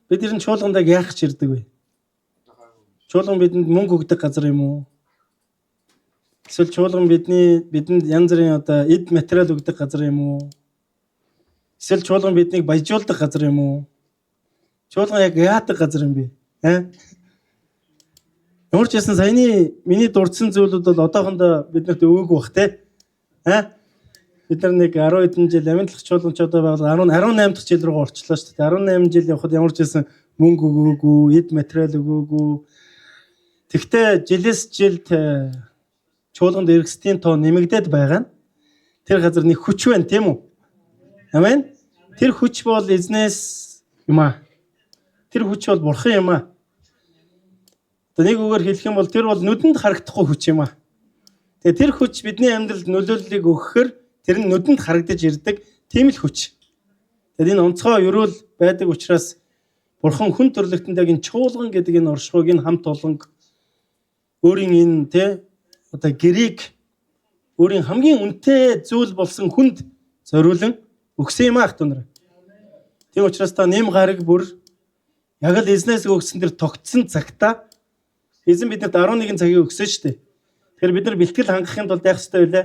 Бид ер нь чуулгандаг яах гэж ирдэг вэ? Чуулган бидэнд мөнгө өгдөг газар юм уу? Эсвэл чуулган бидэнд янз бүрийн одоо эд материал өгдөг газар юм уу? Эсвэл чуулган биднийг баяжуулдаг газар юм уу? Чуулган яг яадаг газар юм бэ? Ямар ч байсан саяны миний дурдсан зүйлүүд бол одоохондоо биднэрт өвөөг бах те. Бид нар нэг 10 хэдэн жил амьдлах чуулган ч одоо байгаад 18 дахь жил рүү орчлоо шүү дээ. 18 жил явхад ямар ч байсан мөнгө өгөөгүй, эд материал өгөөгүй. Тэгвэл жилээс жилд чуулганд эргэсдийн тоо нэмэгдээд байгаа нь тэр газар нэг хүч байна тийм үү? Амен. Тэр хүч бол эзнээс юм аа. Тэр хүч бол бурхан юм аа. Одоо нэг үгээр хэлэх юм бол тэр бол нүдэнд харагдахгүй хүч юм аа. Тэгээ тэр хүч бидний амьдралд нөлөөллийг өгөхөөр тэр нь нүдэнд харагдаж ирдэг тийм л хүч. Тэгэхээр энэ онцгой ерөөл байдаг учраас бурхан хүн төрлөختөнд яг энэ чуулган гэдэг энэ оршихуйг энэ хамт олонг өөрийн энэ одоо гэрийг өөрийн хамгийн үнэтэй зүйл болсон хүнд зориулан өгсөн юм аа хтунар. Тийм учраас та нэм гараг бүр яг л эзнээс өгсөн тэр тогтсон цагта эзэн бидэнд 11 цагийг өгсөн шүү дээ. Тэгэхээр бид нар бэлтгэл хангахын тулд яах ёстой вэ?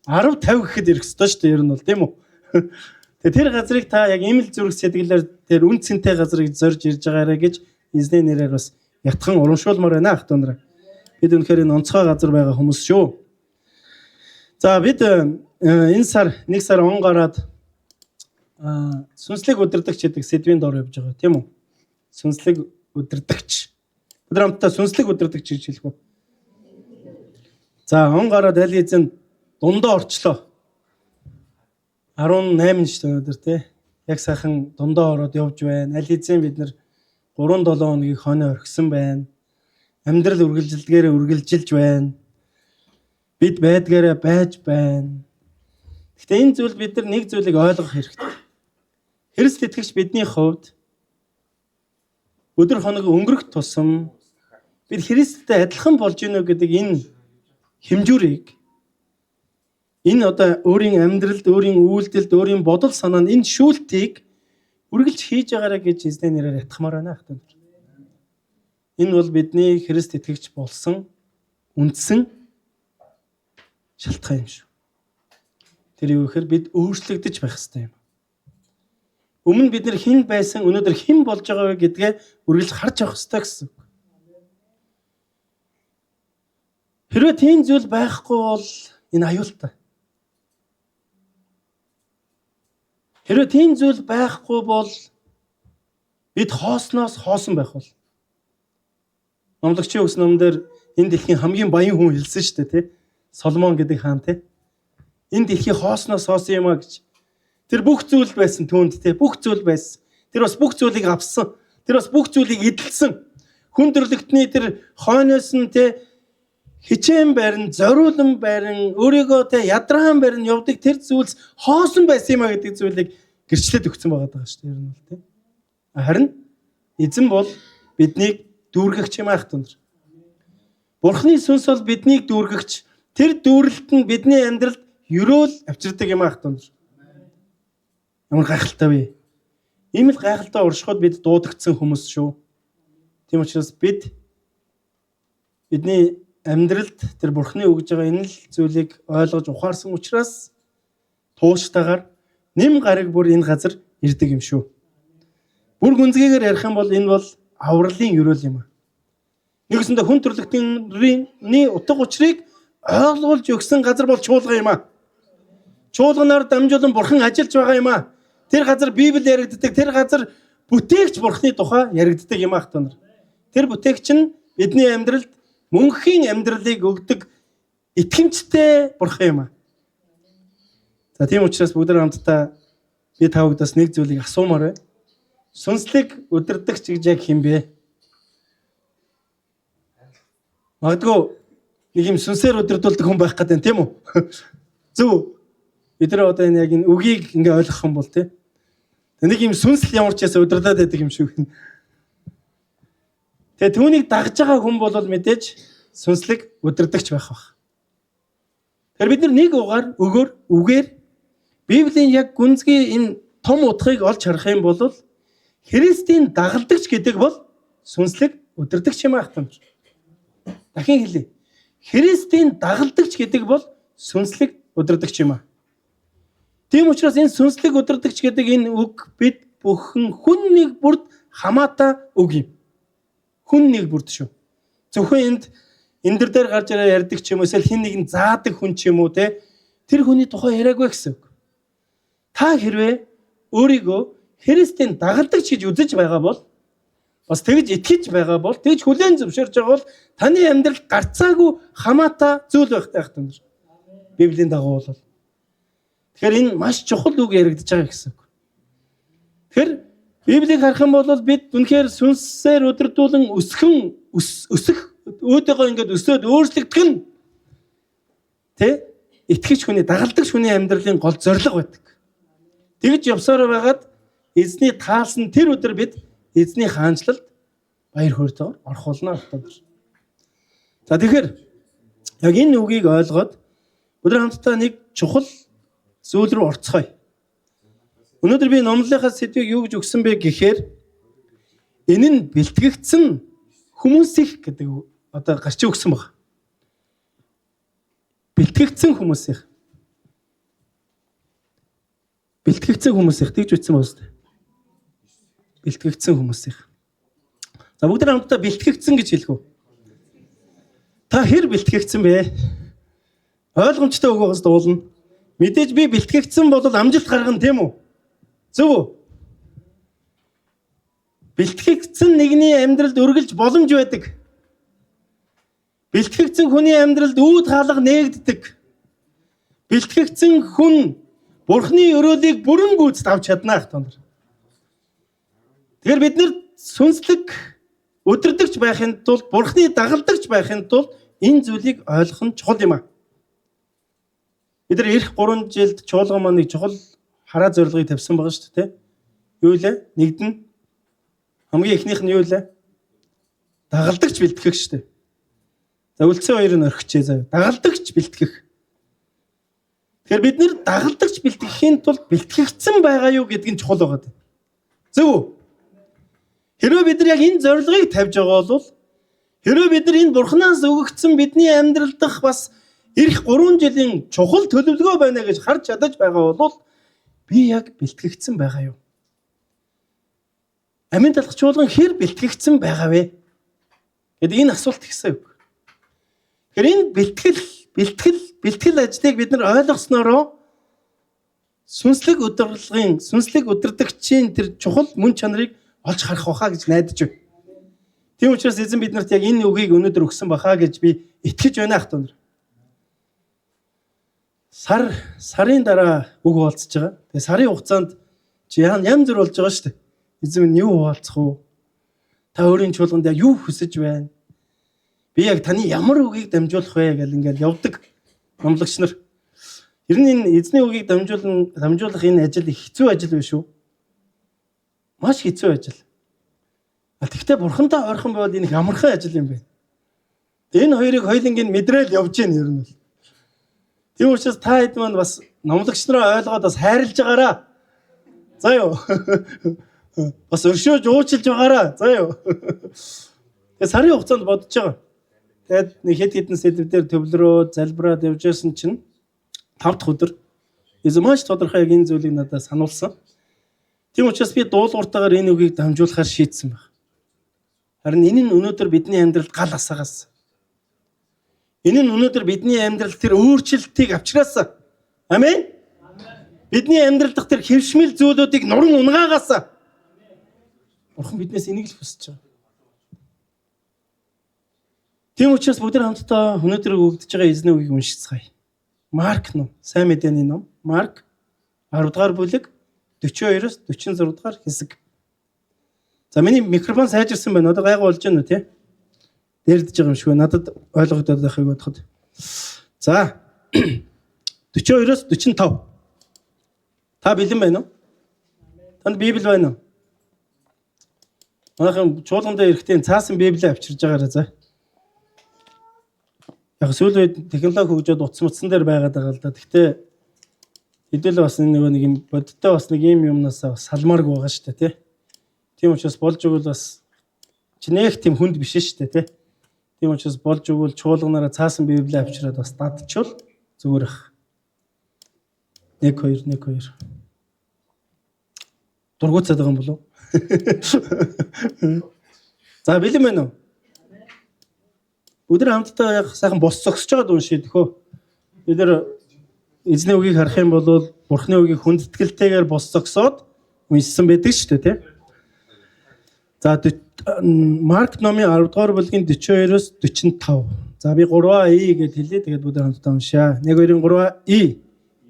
10 50 гэхэд ирэх ёстой шүү дээ ер нь бол тийм үү? Тэгээ тэр газрыг та яг имэл зүрх сэтгэлээр тэр үн цэнтэй газрыг зорж ирж байгаарэ гэж эзний нэрээр бас ятхан урамшуулмаар байна хтунар. Бид үнэхээр энэ онцгой газар байгаа хүмүүс шүү. За бид энэ сар нэг сар он гараад сүнслэг удирдагч гэдэг сэдвийн дор явж байгаа тийм үү? Сүнслэг удирдагч. Бид хамтдаа сүнслэг удирдагч гэж хэлэх үү? За он гараад аль эзэн дундаа орчлоо. 18 шүү дээ өнөөдөр тий. Яг сайхан дундаа ороод явж байна. Аль эзэн бид нар 3-7 хоногийн хоноо орхисон байна. Амьдрал үргэлжилдгээрээ үргэлжилж байна. Бид байдгаараа байж байна. Гэхдээ энэ зүйл бид нар нэг зүйлийг ойлгох хэрэгтэй. Христ итгэгч бидний хувьд өдөр хоног өнгөрөх тусам бид Христтэй адилхан болж гинэ гэдэг энэ хэмжүүрийг энэ одоо өөрийн амьдралд, өөрийн үйлдэлд, өөрийн бодол санаанд энэ шүүлтийг үргэлж хийж байгаарэ гэж эзний нэрээр ятгахмаар байна хтэн. Энэ бол бидний Христ итгэгч болсон үндсэн шалтгаан юм шүү. Тэр юу гэхээр бид өөрчлөгдөж байх хэрэгтэй юм. Өмнө бид нар хэн байсан, өнөөдөр хэн болж байгаа вэ гэдгээ үргэлж харж авах хэрэгтэй гэсэн. Хэрвээ тийм зүйл байхгүй бол энэ аюултай. Хэрвээ тийм зүйл байхгүй бол бид хоосноос хоосон байх бол. Номлогчийн өгсөн номдэр энэ дэлхийн хамгийн баян хүн хэлсэн шүү дээ тий. Соломон гэдэг хаан тий. Энэ дэлхий хоосноос хоосон юм а гэж. Тэр бүх зүйл байсан түүнд тий. Бүх зүйл байсан. Тэр бас бүх зүйлийг авсан. Тэр бас бүх зүйлийг эдэлсэн. Хүн төрлөختний тэр хойноос нь тий хичээн барин, зориулан барин, өөрийгөө тий ядраан барин явдаг тэр зүйлс хоосон байсан юм а гэдэг зүйлийг гэрчлээд өгсөн байгаа шүү дээ ер нь бол тий. Харин эзэн бол биднийг дүүргэгч юм аах түнэр. Бурхны сүнс бол биднийг дүүргэгч. Тэр дүүрэлт нь бидний амьдралд ерөөл авчирдаг юм аах түнэр. Ямар гайхалтай вэ? Ийм л гайхалтай уршиход бид дуудагдсан хүмүүс шүү. Тийм учраас бидний амьдралд тэр Бурхны өгж байгаа энэ л зүйлийг ойлгож ухаарсан учраас тууштайгаар нэм гараг бүр энэ газар ирдэг юм шүү. Бүр гүнзгийгээр ярих юм бол энэ бол авралын ерөөл юм. Нэгсэндээ хүн төрлөختний утга учирыг ойлгуулж өгсөн газар бол чуулган юм а. Чуулганаар дамжуулан Бурхан ажиллаж байгаа юм а. Тэр газар Библи яригддаг, тэр газар бүтээгч Бурханы тухай яригддаг юм ах тонор. Тэр бүтээгч нь бидний амьдралд мөнхийн амьдралыг өгдөг итгэмжтэй Бурхан юм а. За тийм учраас бүгд хамтдаа би тавагдас нэг зүйлийг асуумаар байна. Сүнслэг удирдагч гэж яг хэм бэ? Магадгүй нэг юм сүнсээр удирдуулдаг хүн байх гэдэг тийм үү? Зөв. Бид нар одоо энэ яг энэ үгийг ингээ ойлгох юм бол тийм. Нэг юм сүнсэл ямар ч ясаа удирдаад байдаг юм шиг байна. Тэгээ түүнийг дагж байгаа хүн бол мэдээж сүнслэг удирдагч байх бах. Тэгэхээр бид нар нэг үгээр Библийн яг гүнзгий энэ том утгыг олж харах юм бол Христийн дагалдагч гэдэг бол сүнслэг удирдагч юм аах юм. Дахин хэлье. Христийн дагалдагч гэдэг бол сүнслэг удирдагч юм аа. Тийм учраас энэ сүнслэг удирдагч гэдэг энэ үг бид бүхэн хүн нэг бүрд хамаатай үг юм. Хүн нэг бүрд шүү. Зөвхөн энэ дээр гарч ярьдаг ч юм уу, эсвэл хин нэгэн заадаг хүн ч юм уу те, тэр хүний тухай яриаггүй гэсэн үг. Та хэрвээ өөрийгөө Христийн дагалдагч гэж үзэж байгаа бол, бас тэгж итгэж байгаа бол, тэгж хүлээн зөвшөөрж байгаа бол таны амьдралд гарцаагүй хамаатай зүйл байх тань. Библийн дагуу бол. Тэгэхээр энэ маш чухал үг яригдж байгаа гэсэн үг. Тэгэхээр Библийг харах юм бол бид үнэхээр сүнсээр өдөрдүүлэн өсөх өөдөө ингээд өсөөд өөрчлөгдөх нь тэ итгэж хүний дагалдагч хүний амьдралын гол зорилго байдаг. Тэгж явсаар байгаад эзний таалсан тэр өдөр бид эзний хаанчлалд баяр хөөртэйгээр орох болно гэдэг. За тэгэхээр яг энэ үгийг ойлгоод өдөр хамтдаа нэг чухал зүйл рүү орцгоё. Өнөөдөр би номлолынхаа сэдвийг юу гэж өгсөн бэ гэхээр энэ нь бэлтгэгдсэн хүмүүсийнх гэдэг одоо гарч өгсөн баг. Бэлтгэгдсэн хүмүүсийнх. Бэлтгэгдсэн хүмүүсийнх тэгж үтсэн байна шүү дээ. Бэлтгэгдсэн хүмүүсийнх. За бүгд хамтдаа бэлтгэгдсэн гэж хэлэх үү? Та хэр бэлтгэгдсэн бэ? Ойлгомжтой өгөөс дуулна. Мэдээж би бэлтгэгдсэн бол амжилт гаргана тийм үү? Зөв үү? Бэлтгэгдсэн нэгний амьдралд үргэлж боломж байдаг. Бэлтгэгдсэн хүний амьдралд үүд хаалга нээгддэг. Бэлтгэгдсэн хүн Бурхны өрөөлийг бүрэн гүйцэд авч чадна гэх юм. Тэгэхээр бид нэр сүнслэг өдөрдөгч байхын тулд, Бурхны дагалдагч байхын тулд энэ зүйлийг ойлгох нь чухал юм аа. Бид нар эх 3 жилд чуулган маань нэг чухал хараа зорилгыг тавьсан байгаа шүү дээ. Юу лээ? Нэгд нь хамгийн эхнийх нь юу лээ? Дагалдагч бэлтгэх шүү дээ. За үлдсэн хоёр нь орхичээ заяа. Дагалдагч бэлтгэх. Тэгэхээр бид нэр дагалдагч бэлтгэхийн тулд бэлтгэгдсэн байгаа юу гэдг нь чухал байгаа. Зөв үү? Хэрвээ бид нар яг энэ зорилгыг тавьж байгаа бол хэрвээ бид нар энэ Бурханаас өгөгдсөн бидний амьдрал дах бас эх 3 жилийн чухал төлөвлөгөө байна гэж харж чадаж байгаа бол би яг бэлтгэгдсэн байгаа юу? Амийн талх чуулган хэр бэлтгэгдсэн байгаа вэ? Гэдэг энэ асуулт ихсэн үг. Тэгэхээр энэ бэлтгэл ажлыг бид нар ойлгосноороо сүнслэг өдөрдөгчийн тэр чухал мөн чанарыг олж харах байхаа гэж найдаж байна. Тийм учраас эзэн биднэрт яг энэ үгийг өнөөдөр өгсөн байхаа гэж би итгэж байна ах түнэр. Сарын дараа үг хуваалцаж байгаа. Тэгээ сарын хугацаанд чи янз бүр болж байгаа шүү дээ. Эзэн минь юу хуваалцах вэ? Та өөрийн чуулганд яг юу хүсэж байна? Би яг таны ямар үгийг дамжуулах вэ гэл ингээл явдаг номлогч нар. Ер нь энэ эзний үгийг дамжуулах энэ ажил их хэцүү ажил биш үү? Маш хэцүү ажил. Тэгвэл бурхантай ойрхон байвал энэ их амархан ажил юм байна. Энэ хоёрыг хоёулангийн мэдрээл явж гин ер нь бол. Тийм учраас та хэд маань бас номлогч нараа ойлгоод бас хайрлаж байгаараа. За юу. Бас өршөөж уучлж байгаараа. За юу. Тэгээ сарын хугацаанд бодож байгаа. Тэгээд нэг хэд хэдэн сэдвээр төвлөрөө залбираад явжсэн чинь 5 дахь өдөр эзэн маш тодорхой яг энэ зүйлийг надад сануулсан. Тийм учраас би дуулууртаагаар энэ үгийг дамжуулахаар шийдсэн байна. Харин энэ нь өнөөдөр бидний амьдралд гал асаагаас. Энэ нь өнөөдөр бидний амьдралд тэр өөрчлөлтийг авчраасан. Амен. Бидний амьдрал дахь тэр хэвшмэл зүйлүүдийг нуран унгаагаасан. Бурхан биднээс энийг л хүсэж байгаа. Тийм учраас бүгд хамтдаа өнөөдөр өгдөж байгаа эзний үгийг уншицгаая. Марк ном, сайн мэдээний ном, Марк 10 дугаар бүлэг 42-оос 46 дугаар хэсэг. За миний микрофон сайжирсан байна. Одоо гайгүй болж байна уу те? Дээрдэж байгаа юм шиг байна. Надад ойлгогдоод байхыг бодоход. За 42-оос 45. Та бэлэн байна уу? Танд Библи байна уу? Манайхан чуулгандаа ирэхдээ цаасан Библийг авчирж байгаарай за. Яг сүүл үед технологи хөгжөөд утсан дээр байгаад байгаа л да. Гэхдээ хэдүүл бас нэг юм бодиттой бас нэг юм юмнаас салмаарг байгаа шүү дээ тий. Тийм учраас болж өгвөл бас чинээх тийм хүнд биш шүү дээ тий. Тийм учраас болж өгвөл чуулганаараа цаасан Библийг авчираад бас дадчихвал зүгээр ах. 1 2 дургуцаад байгаа юм болов? За бэлэн байна уу? Өдөр хамтдаа яг сайхан бос зогсож байгаад уншия төхөө. Бид нэр эзний үгийг харах юм бол Бурхны үгийг хүндэтгэлтэйгээр бос зогсоод уншсан байдаг шүү дээ тий. За Марк номын 10 дугаар бүлгийн 42-оос 45. За би 3И гэд хэлээ. Тэгээд бүгд хамтдаа уншаа. 1 2 3И.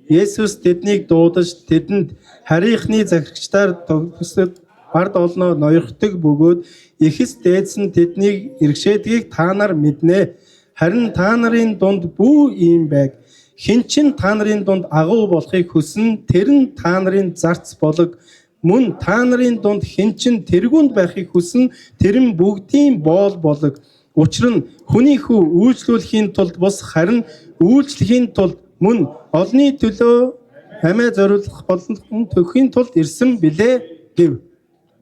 Есүс тэднийг дуудаж тэдэнд харийнхны захирагчдаар тогтсод ард олноо ноёрхдог бөгөөд ихэс дээдс нь тэднийг иргэшээдгийг та нар мэднэ. Харин та нарын дунд бүү юм байг. Хэн ч та нарын дунд агуу болохыг хүснэ тэр нь та нарын зарц болог. Мөн та нарын дунд хэн ч тэргүүнд байхыг хүснэ тэр нь бүгдийн боол болог. Учир нь хүний хүү үйлчлүүлэхийн тулд бус харин үйлчлэхийн тулд мөн олны төлөө амиа зориулах болон төхийн тулд ирсэн билээ гэв.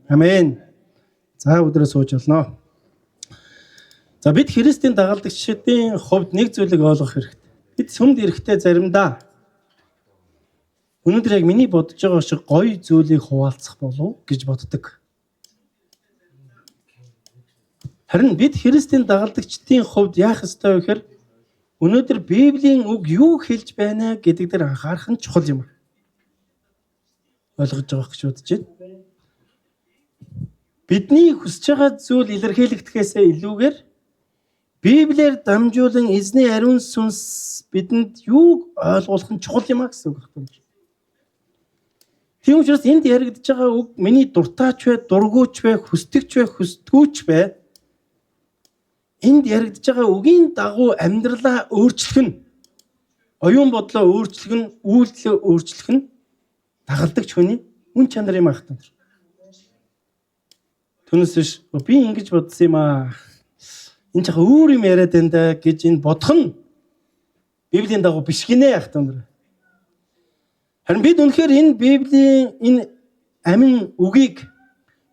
Амен. За өдрөө сууж олноо. За бид Христийн дагалдагчдын хувьд нэг зүйлийг ойлгох хэрэгтэй. Бид сүмд ирэхдээ заримдаа өнөөдөр яг миний бодож байгаа шиг гоё зүйлийг хуваалцах болов гэж боддог. Харин бид Христийн дагалдагчдын хувьд яах ёстой вэ гэхээр өнөөдөр Библийн үг юу хэлж байна гэдэг дээр анхаарах нь чухал юм. Ойлгож байгаа гэж бодож байна. Бидний хүсэж байгаа зүйл илэрхийлэгдэхээсээ илүүгээр Библиэр дамжуулан эзний ариун сүнс бидэнд юуг ойлгуулах нь чухал юм а гэсэн үг байна. Тийм учраас энд яригдж байгаа үг миний дуртаач бай, дургуйч бай, хүсдэгч бай, хүсдгүүч бай. Энд яригдж байгаа үгийн дагуу амьдралаа өөрчлөх нь, оюун бодлоо өөрчлөх нь, үйлдэлээ өөрчлөх нь дагалдагч хүний үн чанар юм ахтан. Түүнээс биш би ингэж бодсон юм аа. Энэ жах өөр юм яриад байна да гэж энэ бодох нь Библийн дагуу биш гинэ ахтан. Харин бид үнэхээр энэ Библийн энэ амин үгийг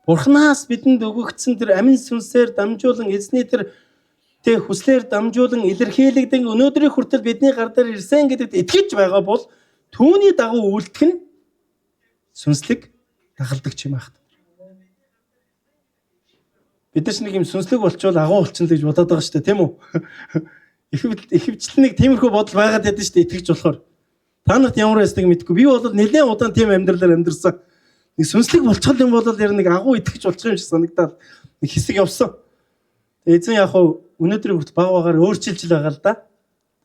Бурханаас бидэнд өгөгдсөн тэр амин сүнсээр дамжуулан эзний тэр хүслээр дамжуулан илэрхийлэгдэн өнөөдрийн хүртэл бидний гар дээр ирсэн гэдэгт итгэж байгаа бол түүний дагуу үйлдэх нь сүнслэг дагалдагч юм ахт. Бид нар нэг юм сүнслэг болчвол агуу болчихно гэж бодоод байгаа шүү дээ, тийм үү? Ихэвчлэн нэг тиймэрхүү бодол байгаад байдаг шүү дээ, итгэж болохоор. Та нарт ямар байсныг мэдэхгүй. Би бол нэлээд удаан тийм амьдралаар амьдэрсэн. Нэг сүнслэг болчихол юм бол яг нэг агуу итгэж болчих юм шиг санагдаад нэг хэсэг явсан. Эзэн яг өнөөдрийн хүртэл баг багаар өөрчилж байгаа л да.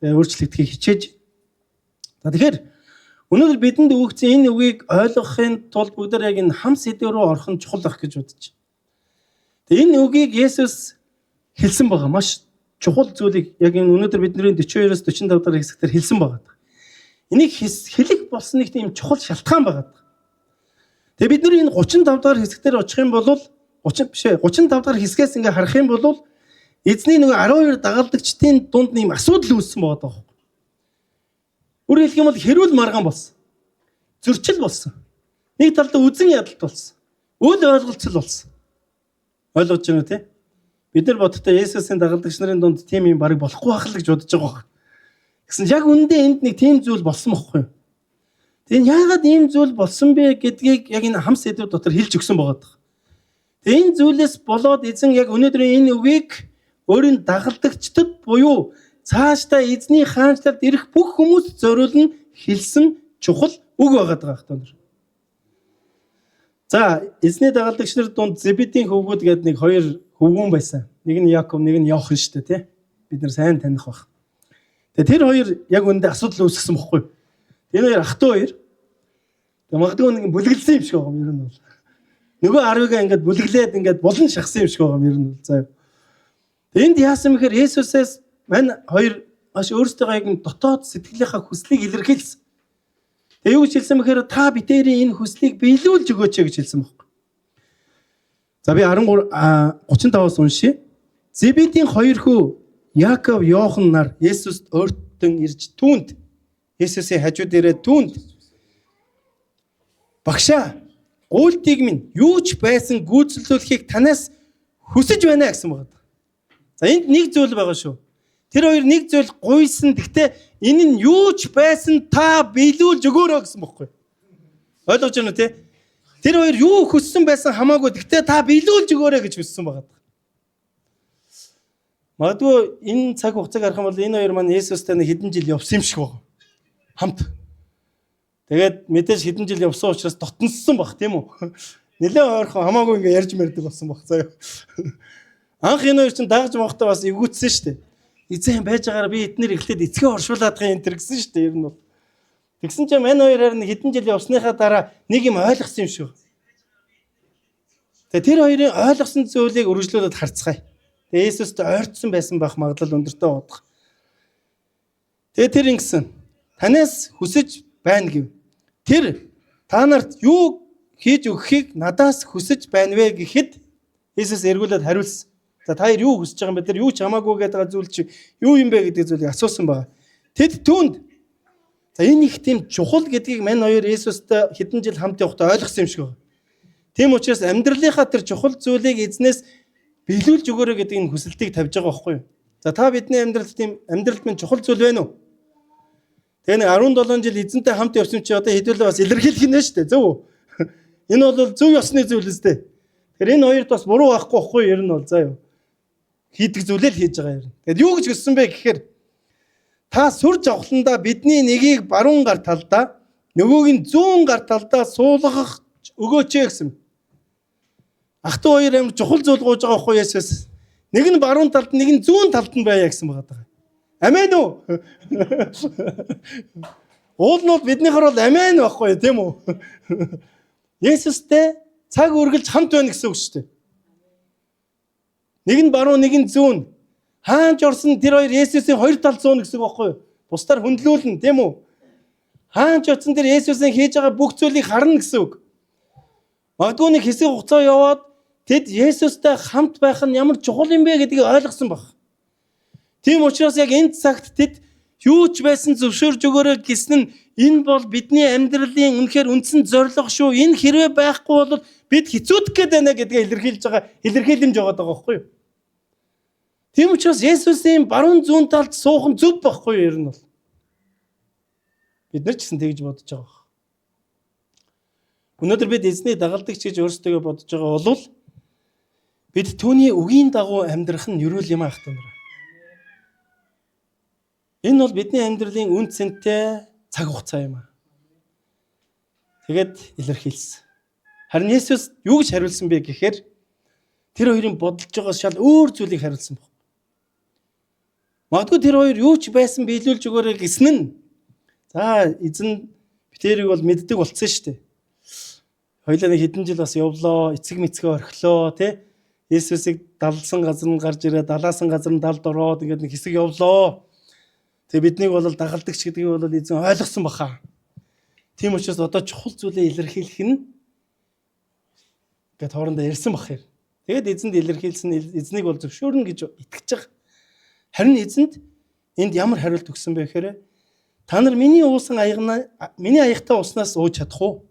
Тэгээ өөрчлөгдөхийг хичээж. За тэгэхээр өнөөдөр бидэнд өгөгдсөн энэ үгийг ойлгохын тулд бүгд яг энэ хам сэдв рүү орох нь чухал ах гэж бодож. Тэгээ энэ үгийг Есүс хэлсэн байгаа. Маш чухал зүйлийг яг энэ өнөөдөр бидний 42-оос 45 дахь хэсгээр хэлсэн байгаа. Энийг хэлэх болсон нэг тийм чухал шалтгаан байгаа. Тэгээ бид нар энэ 35 дахь хэсгээр очих юм бол 35 дахь хэсгээс ингээ харах юм бол эзний нэг 12 дагалдагчдын дунд нэм асуудал үүссэн байгаа даа. Өөрөөр хэлэх юм бол хэрүүл маргаан болсон. Зөрчил болсон. Нэг талдаа үзэн ядалт болсон. Үл ойлголцол болсон. Ойлгож байна тий? Бид нар бодохдоо Есүсийн дагалдагч нарын дунд тийм юм барыг болохгүй байх л гэж бодож байгаа юм. Гэсэн яг үндэ энд нэг тийм зүйл болсон байхгүй юу? Тэгээ яагаад ийм зүйл болсон бэ гэдгийг яг энэ хам сэдв дотор хэлж өгсөн байгаа даа. Тэгээ энэ зүйлээс болоод эзэн яг өнөөдрийн энэ үгийг өөрийн дагалдагчдад буюу цаашдаа эзний хаанчлалд ирэх бүх хүмүүст зориулн хэлсэн чухал үг байгаа даа хтонор. За эзний дагалдагч нар дунд Зебедийн хөвгүүд гэдэг нэг хоёр хөвгүүн байсан. Нэг нь Яков, нэг нь Иохан шүү дээ, тий? Бид нар сайн таних баг. Тэгээ тэр хоёр яг үндэ асуудал үүсгэсэн бохгүй. Энэ хоёр ах トゥ хоёр. Тэгээ магадгүй нэг бүлэглэсэн юм шиг байгаа юм ер нь бол. Нөгөө 10-ыг ингээд бүлэглээд ингээд булан шахсан юм шиг байгаа юм ер нь бол. За. Энд яасан мэхээр Есүсээс мань хоёр маш өөрсдөө яг дотоод сэтгэлийнхаа хүслийг илэрхийлсэн. Тэгээ юу гэж хэлсэн мэхээр та битэрийн энэ хүслийг биелүүлж өгөөч гэж хэлсэн байхгүй. За би 35-аас уншия. Зебедийн хоёр хүү Яков, Иохан нар Есүст өөртөө ирж түүнд Есүсийн хажууд ирээд түүнд багшаа гуйлтыг минь юу ч байсан гүйцэлдүүлэхийг танаас хүсэж байна гэсэн байна. За энд нэг зүйл байгаа шүү. Тэр хоёр нэг зүйл гуйсан. Гэхдээ энэ нь юу ч байсан та биелүүлж өгөөрэй гэсэн бохоггүй. Ойлгож байна уу те? Тэр хоёр юу хүссэн байсан хамаагүй. Гэхдээ та биелүүлж өгөөрэй гэж хүссэн байгаа. Магадгүй энэ цаг хугацааг харах юм бол энэ хоёр маань Есүстэй нэг хэдэн жил явсан юм шиг байна. Хамт. Тэгээд мэдээж хэдэн жил явсан учраас дотноссон баг тийм үү? Нэлээд ойрхон хамаагүй ингээ ярьж мэрдэг болсон баг заяа. Анх энэ хоёр чинь дагж мохтой бас эвгүүцсэн шүү дээ. Эзэн байж байгаараа би эднэр эхлээд эцгээ оршуулаад гэх энэ төр гэсэн шүү дээ ер нь бол. Тэгсэн чинь энэ хоёр харин хэдэн жил явсныхаа дараа нэг юм ойлгосон юм шүү. Тэгээд тэр хоёрын ойлгосон зүйлийг үргэлжлүүлээд харцгаая. Тэгээд Есүст ойртсон байсан байх магадлал өндөртэй бодох. Тэгээд тэр ингэсэн. Танаас хүсэж байна гэв. Тэр та нарт юу хийж өгөхийг надаас хүсэж байна вэ гэхэд Есүс эргүүлээд хариулсан. За та юу хүсэж байгаа юм бэ? Тэр юу ч хамаагүй гэдэг зүйл чи юу юм бэ гэдэг зүйлийг асуусан байгаа. Тэд түүнд за энэ их тийм чухал гэдгийг мань хоёр Есүстэй хэдэн жил хамт явахдаа ойлгосон юм шиг байна. Тийм учраас амьдралынхаа тэр чухал зүйлийг эзнээс биелүүлж өгөөрэй гэдэг энэ хүсэлтийг тавьж байгаа байхгүй юу? За та бидний амьдралд минь чухал зүйл байна уу? Тэгээ нэг 17 жил эзэнтэй хамт явсан чи одоо хэдүүлээ бас илэрхийлэх нь шүү дээ. Зөв үү? Энэ бол зөв ёсны зүйл үстэй. Тэгэхээр энэ хоёрт бас буруу байхгүй байхгүй ер нь бол заа юу. Хийдэг зүйлээ л хийж байгаа юм. Тэгэд юу гэж хэлсэн бэ гэхээр та сүр жавхландаа бидний нэгийг баруун гар талдаа нөгөөг нь зүүн гар талдаа суулгах өгөөч гэсэн. Ах トゥ хоёр амар чухал зүйл гоож байгаа байхгүй Есүс. Нэг нь баруун талд нэг нь зүүн талд нь байя гэсэн байгаа. Амен үү? Уулнууд биднийхэр бол амен байхгүй тийм үү? Есүстэй цаг үргэлж хамт байна гэсэн үг шүү дээ. Нэг нь баруун, нэг нь зүүн. Хаанч орсон тэр хоёр Есүсийн хоёр тал зүүн гэсэн үг байхгүй юу? Бусдаар хөндлүүлнэ, тийм үү? Хаанч очсон тэр Есүсийн хийж байгаа бүх зүйлийг харна гэсэн үг. Магадгүй нэг хэсэг хугацаа яваад тэд Есүстэй хамт байх нь ямар чухал юм бэ гэдгийг ойлгосон баг. Тийм учраас яг энэ цагт тэд юу ч байсан зөвшөөрж өгөөрэй гэсэн нь энэ бол бидний амьдралын үнэхээр үндсэн зорилго шүү. Энэ хэрвээ байхгүй бол бид хэцүүдэх гээд байна гэдгээ илэрхийлж байгаа илэрхийлэмж байгаа даа байхгүй юу? Тийм учраас Есүсийн баруун зүүн талд суух нь зөв байхгүй юу ер нь бол. Бид нар ч гэсэн тэгж бодож байгаа. Өнөөдөр бид эзний дагалдагч гэж өөрсдөө бодож байгаа бол бид түүний үгийн дагуу амьдрах нь ерөөл юм аах та нар. Энэ бол бидний амьдралын үн цэнтэй цаг хугацаа юм аа. Тэгээд илэрхийлсэн. Харин Есүс юу гэж хариулсан бэ гэхээр тэр хоёрын бодолж байгаа шал өөр зүйлийг хариулсан баг. Магадгүй тэр хоёр юу ч байсан биелүүлж өгөөрэй гэсэн нь за эзэн битэрийг бол мэддэг болцсон шүү дээ. Хоёулаа нэг хэдэн жил бас явлоо, эцэг мэцгээ орхилоо, тий? Есүсийг далсан газар нь гарч ирээ, далаасан газар нь далд ороод ингээд нэг хэсэг явлоо. Тэгээ биднийг бол дагалдагч гэдгийг бол эзэн ойлгосон баха. Тийм учраас одоо чухал зүйлээ илэрхийлэх нь гэд хоорондоо ярьсан бах юм. Тэгээд эзэнд илэрхийлсэн эзнийг бол зөвшөөрнө гэж итгэж байгаа. Харин эзэнд энд ямар хариулт өгсөн бэ гэхээр та нар миний уусан аягнаа миний аягтай уснаас ууж чадах уу?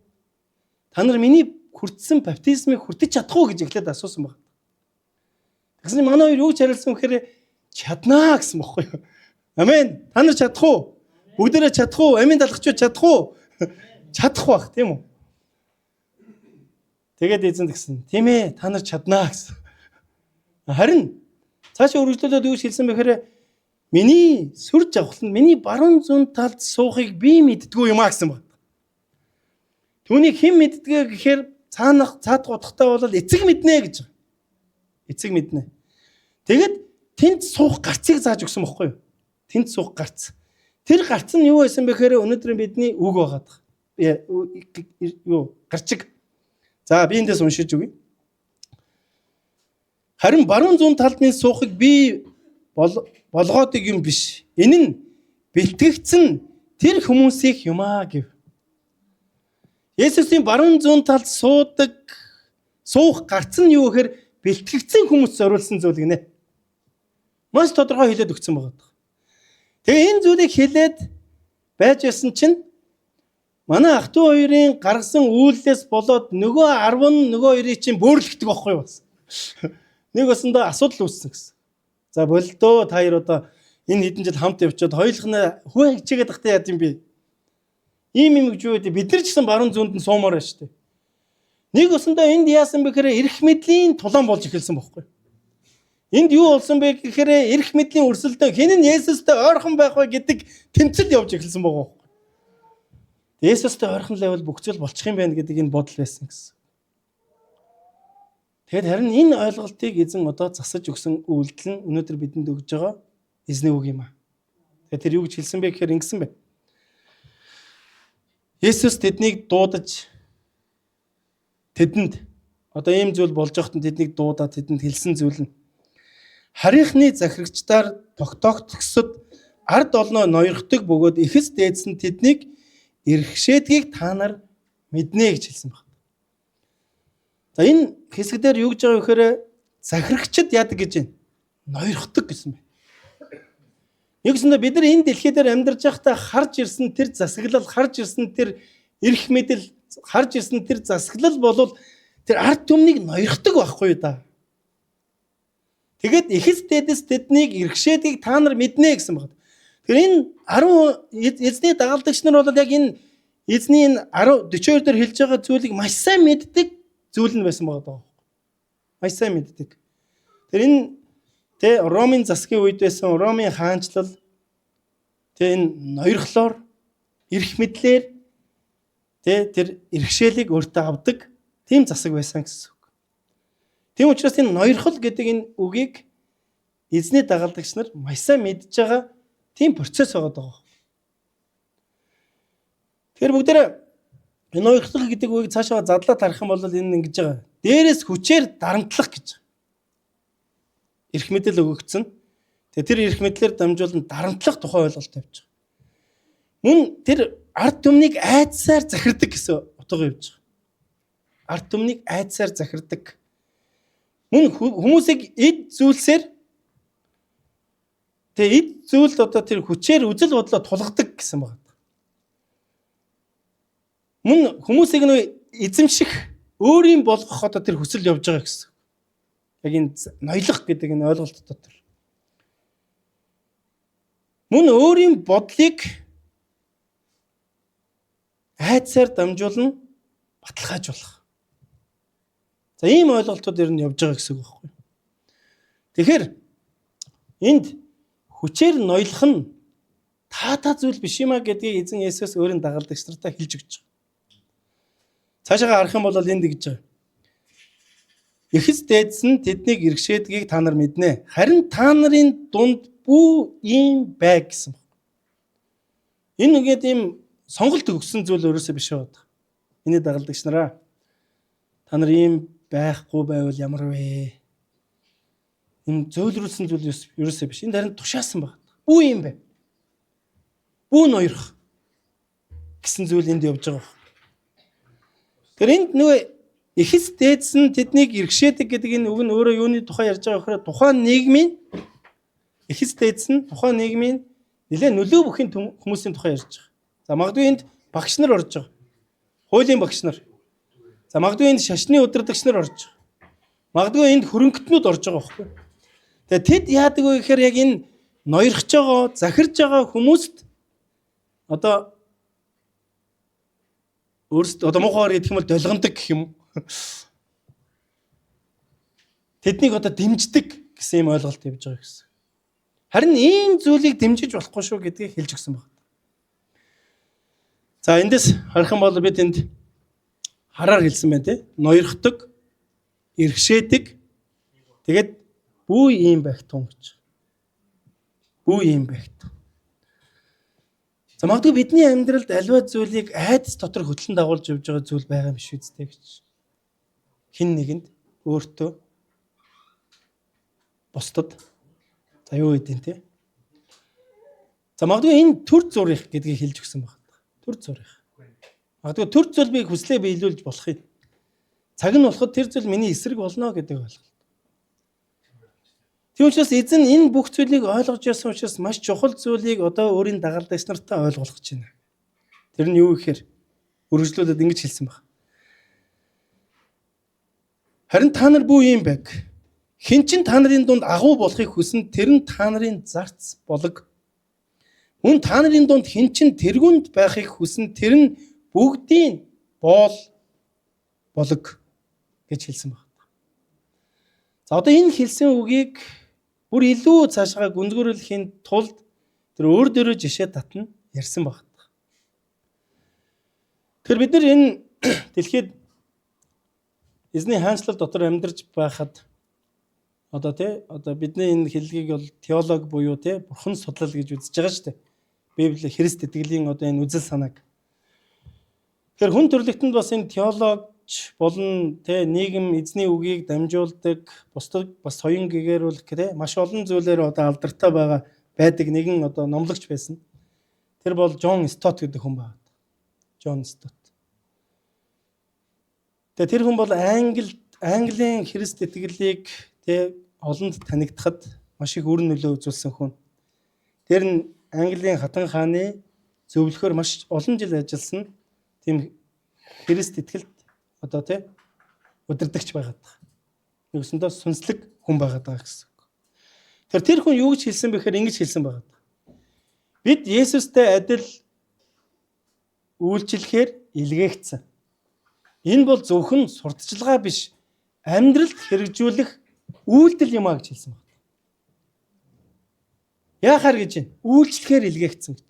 Та нар миний хүртсэн баптизмыг хүртэж чадах уу гэж эхлээд асуусан баг. Тэгсэн манай хоёр юу ч хариулсан гэхээр чаднаа гэсэн бохоо юу? Амен. Та нар чадах уу? Бүгдээрээ чадах уу? Амийн далгачуд чадах уу? Чадах бах, тийм үү? Тэгээд эзэн гэсэн. Тийм ээ, та нар чаднаа гэсэн. Харин цаашаа үргэлжлүүлээд юу хэлсэн бэхээр миний сүр жавхланд миний баруун зүүн талд суухыг би мэддэггүй юм а гэсэн баг. Түүнийг хэн мэддэг гэхээр цаад гутахтаа бол эцэг мэднэ гэж. Эцэг мэднэ. Тэгэд тэнд суух гарцыг зааж өгсөн бохгүй юу? Тэнд суух гарц. Тэр гарц нь юу байсан бэхээр өнөөдөр бидний үг байгаад байгаа. Юу гарчиг. За би эндээс уншиж өгье. Харин баруун зүүн талд минь суухыг би болгоод юм биш. Энэ нь бэлтгэгдсэн тэр хүмүүсийн юмаа гэв. Есүсийн баруун зүүн талд суух гарц нь юу гэхээр бэлтгэгдсэн хүмүүс зориулсан зүйл гинэ. Маш тодорхой хэлээд өгсөн байгаа. Тэгээ энэ зүйлийг хэлээд байж ясан чинь Манай ах トゥ хоёрын гаргасан үйлдэлээс болоод нөгөө 10 нөгөө хоёрыг чинь бөөрлөгдөг байхгүй юу бас. Нэг басандаа асуудал үүссэн гэсэн. За болдоо та хоёр одоо энэ хэдэн жил хамт явчаад хоёулах нь хүү хичээгээд тахтай яад юм бэ? Ийм юм гэж юу вэ? Бид нар ч гэсэн баруун зүүнд нь суумаар байна шүү дээ. Нэг басандаа энд яасан бэ гэхээр эрх мэдлийн тулаан болж эхэлсэн байхгүй юу? Энд юу болсон бэ гэхээр эрх мэдлийн өрсөлдөө хэн нь Есүстэй ойрхон байх вэ гэдэг тэмцэл явж эхэлсэн байгаа байхгүй юу? Есүстэй ойрхон л байвал бүх зүйл болчих юм байна гэдэг энэ бодол байсан гэсэн. Тэгэд харин энэ ойлголтыг эзэн одоо засаж өгсөн үйлдэл нь өнөөдөр бидэнд өгж байгаа эзний үг юм аа. Тэгээд тэр юу гэж хэлсэн бэ гэхээр ингэсэн бэ. Есүс тэднийг дуудаж тэдэнд одоо ийм зүйл болж байхад тэднийг дуудаад тэдэнд хэлсэн зүйл нь харийнхны захирагчдаар тогтоогдсод ард олноо ноёрхдог бөгөөд ихэс дээдс нь тэднийг эрхшээдгийг та нар мэднэ гэж хэлсэн байна. За энэ хэсгээр юу гэж байгаа вэ гэхээр захирагчд яадаг гэж байна. Ноёрхдог гэсэн байна. Нэгсэндээ бид нар энэ дэлхий дээр амьдарч байхдаа харж ирсэн тэр засаглал, харж ирсэн тэр эрх мэдэл, харж ирсэн тэр засаглал болвол тэр ард түмнийг ноёрхдог байхгүй юу да. Тэгэд ихэс дээдэс тэднийг эрхшээдгийг та нар мэднэ гэсэн байна. Тэгэхээр энэ 10 эзний дагалдагч нар бол яг энэ эзний энэ 42 дээр хэлж байгаа зүйлийг маш сайн мэддэг зүйл нь байсан байгаа даа. Маш сайн мэддэг. Тэр энэ Ромын засгийн үед байсан Ромын хаанчлал энэ ноёрхлоор эрх мэдлэр тэр эрхшээлийг өөртөө авдаг тийм засаг байсан гэсэн үг. Тийм учраас энэ ноёрхол гэдэг энэ үгийг эзний дагалдагч нар маш сайн мэдж байгаа тийм процесс байгаа даа. Тэгэхээр бүгдээ энэ ноёрхол гэдэг үгийг цаашаа задлаад харах юм бол энэ ингэж байгаа. Дээрээс хүчээр дарамтлах гэж. Эрх мэдэл өгөгдсөн. Тэгээ тэр эрх мэдлэр дамжуулан дарамтлах тухай ойлголт тавьж байгаа. Мөн тэр ард түмнийг айдсаар захирдаг гэсэн утга явж байгаа. Ард түмнийг айдсаар захирдаг. Мөн хүмүүсийг эд зүйлсээр тэгээ эд зүйлд одоо тэр хүчээр үзэл бодлоо тулгадаг гэсэн байна. Мөн хүмүүсийг нөө эзэмших өөрийн болгох одоо тэр хүсэл явж байгаа гэсэн. Яг энэ ноёлох гэдэг энэ ойлголт дотор. Мөн өөрийн бодлыг айдсаар дамжуулан баталгаажуулах. За ийм ойлголтууд ер нь явж байгаа гэсэн үг байхгүй. Тэгэхээр энд хүчээр ноёлох нь таатай зүйл биш юм а гэдгийг эзэн Есүс өөрийн дагалдагч нартай хэлж өгч байгаа. Цаашаа харах юм бол энд гэж байгаа. Ихэс дээдс нь тэднийг эргшээдгийг та нар мэднэ. Харин та нарын дунд бүү ийм бай гэсэн. Энэ үгээд ийм сонголт өгсөн зүйл өөрөөсөө биш байгаа. Миний дагалдагч нараа та нар ийм байхгүй байвал ямар вэ? Энэ зөөлрүүлсэн зүйл ерөөсөө биш. Энд харин тушаасан байна. Бүү юм бэ? Бүү ноёрох гэсэн зүйл энд явж байгаа. Тэр энд нөгөө ихэс дээдс нь тэднийг эргшээдэг гэдэг энэ үг нь өөрөө юуны тухай ярьж байгаа гэхээр тухайн нийгмийн ихэс дээдс нь тухайн нийгмийн нэлээд нөлөө бүхий хүмүүсийн тухай ярьж байгаа. За магадгүй энд багш нар орж байгаа. Хуулийн багш нар. За магадгүй энд шашны удирдагч нар орж байгаа. Магадгүй энд хөрөнгөтнүүд орж байгаа байхгүй. Тэгээ тэд яадаг вэ гэхээр яг энэ ноёрхож байгаа, захирж байгаа хүмүүст одоо өөрсдөө одоо муухайгаар хэлэх юм бол долгиондаг гэх юм. Тэднийг одоо дэмждэг гэсэн юм ойлголт явж байгаа гэсэн. Харин ийм зүйлийг дэмжиж болохгүй шүү гэдгийг хэлж өгсөн байна. За эндээс харах юм бол бид энд хараар хэлсэн байна тий. Ноёрхдог, эргшээдэг. Тэгээд бүү ийм байх тун гэж. Бүү ийм байх тун. За магадгүй бидний амьдралд аливаа зүйлийг айдас дотор хөтлөн дагуулж явж байгаа зүйл байгаа юм биш үстэй гэж. Хин нэгэнд өөртөө бусдад за юу гэдэг нь тий. За магадгүй энэ төр зурих гэдгийг хэлж өгсөн байна. Төр зурих. Магадгүй төр зүйл би хүслээ биелүүлж болох юм. Цаг нь болоход тэр зүйл миний эсрэг болно гэдэг ойлголт. Тийм учраас эзэн энэ бүх зүйлийг ойлгож ясан учраас маш чухал зүйлийг одоо өөрийн дагалдагч нартай ойлгуулж байна. Тэр нь юу гэхээр үргэлжлүүлээд ингэж хэлсэн баг. Харин та нар бүү юм байг. Хэн ч та нарын дунд агуу болохыг хүснэ тэр нь та нарын зарц болог. Мөн та нарын дунд хэн ч тэргүнд байхыг хүснэ тэр нь бүгдийн боол болог гэж хэлсэн баг. За одоо энэ хэлсэн үгийг бүр илүү цаашгаа гүнзгийрүүлэхийн тулд тэр өөр дөрөө жишээ татна ярьсан баг. Тэр бид нар энэ дэлхийд эзний хаанчлал дотор амьдарч байхад одоо бидний энэ хэллэгийг бол теолог буюу бурхан судлал гэж үзэж байгаа шүү дээ. Библи Христ итгэлийн одоо энэ үзэл санааг. Тэгэхээр хүн төрлөختөнд бас энэ теологч болон нийгэм эзний үгийг дамжуулдаг, бусдад бас соён гэгэрүүлэх маш олон зүйлээр одоо алдартай байдаг нэгэн одоо номлогч байсан. Тэр бол Джон Стот гэдэг хүн байна. Джон Стот. Тэр хүн бол Английн Христ итгэлийг олонд танигдахад маш их үр нөлөө үзүүлсэн хүн. Тэр нь Английн хатан хааны зөвлөхөөр маш олон жил ажилласан тийм Христ итгэлд одоо удирдахч байгаад байгаа. Нэгсэндээ сүнслэг хүн байгаад байгаа гэсэн. Тэр хүн юу гэж хэлсэн бэхээр ингэж хэлсэн байгаад. Бид Есүстэй адил үйлчлэхээр илгээгдсэн. Энэ бол зөвхөн сурталчилгаа биш, амьдралд хэрэгжүүлэх үйлдэл юм а гэж хэлсэн байна. Яахаар гэж байна? Үйлчлэхээр илгээгдсэн гэж.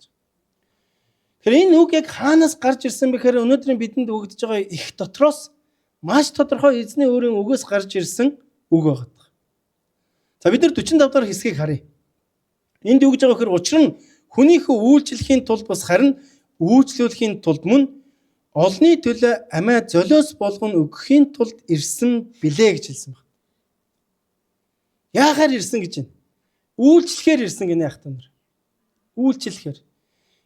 Тэгэхээр энэ үг яг хаанаас гарч ирсэн бэхээр өнөөдрийн бидэнд өгдөж байгаа их дотроос маш тодорхой эзний өөрийн үгээс гарч ирсэн үг байгаа. За бид нар 45 дахь хэсгийг харъя. Энд юу гэж байгаа вэхээр учир нь хүнийхээ үйлчлэхийн тулд бас харин үйлчлүүлэхийн тулд мөн олны төлөө амиа золиос болгон өгөхийн тулд ирсэн билээ гэж хэлсэн байна. Яахаар ирсэн гэж байна? Үйлчлэхээр ирсэн гинэ ах та нар. Үйлчлэхээр.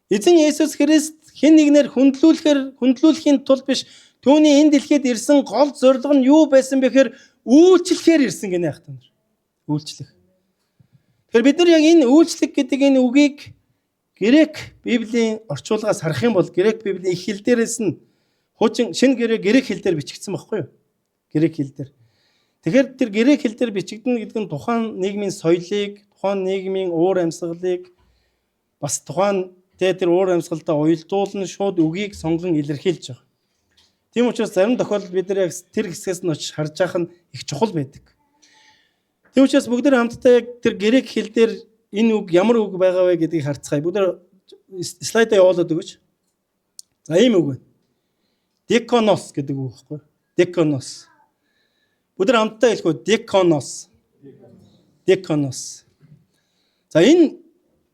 Эзэн Есүс Христ хэн нэгнээр хүндлүүлэхийн тулд биш, түүний энэ дэлхийд ирсэн гол зорилго нь юу байсан бэхээр үйлчлэхээр ирсэн гинэ ах та нар. Үйлчлэх. Тэгэхээр бид нар яг энэ үйлчлэх гэдэг энэ үгийг Грек Библийн орчуулгаас харах юм бол Грек Библийн их хэл дээрээс нь хуучин шинэ грек хэл дээр бичигдсэн байхгүй юу? Грек хэл дээр. Тэгэхээр тэр грек хэл дээр бичигдэнэ гэдэг нь тухайн нийгмийн соёлыг, тухайн нийгмийн уур амьсгалыг бас тухайн тэр уур амьсгалдаа уялдуулан шууд үгийг сонгон илэрхийлж байгаа. Тийм учраас зарим тохиолдолд бид нар яг тэр хэсгээс нь очиж харж явах нь их чухал байдаг. Тийм учраас бүгд хамтдаа яг тэр грек хэл дээр энэ үг ямар үг байгаа вэ гэдгийг харцгаая. Бүгд слайдаа явуулаад өгөөч. За ийм үг байна. Деконос гэдэг үг байхгүй. Деконос. Бүгд хамтдаа хэлэх үү? Деконос. Деконос. За энэ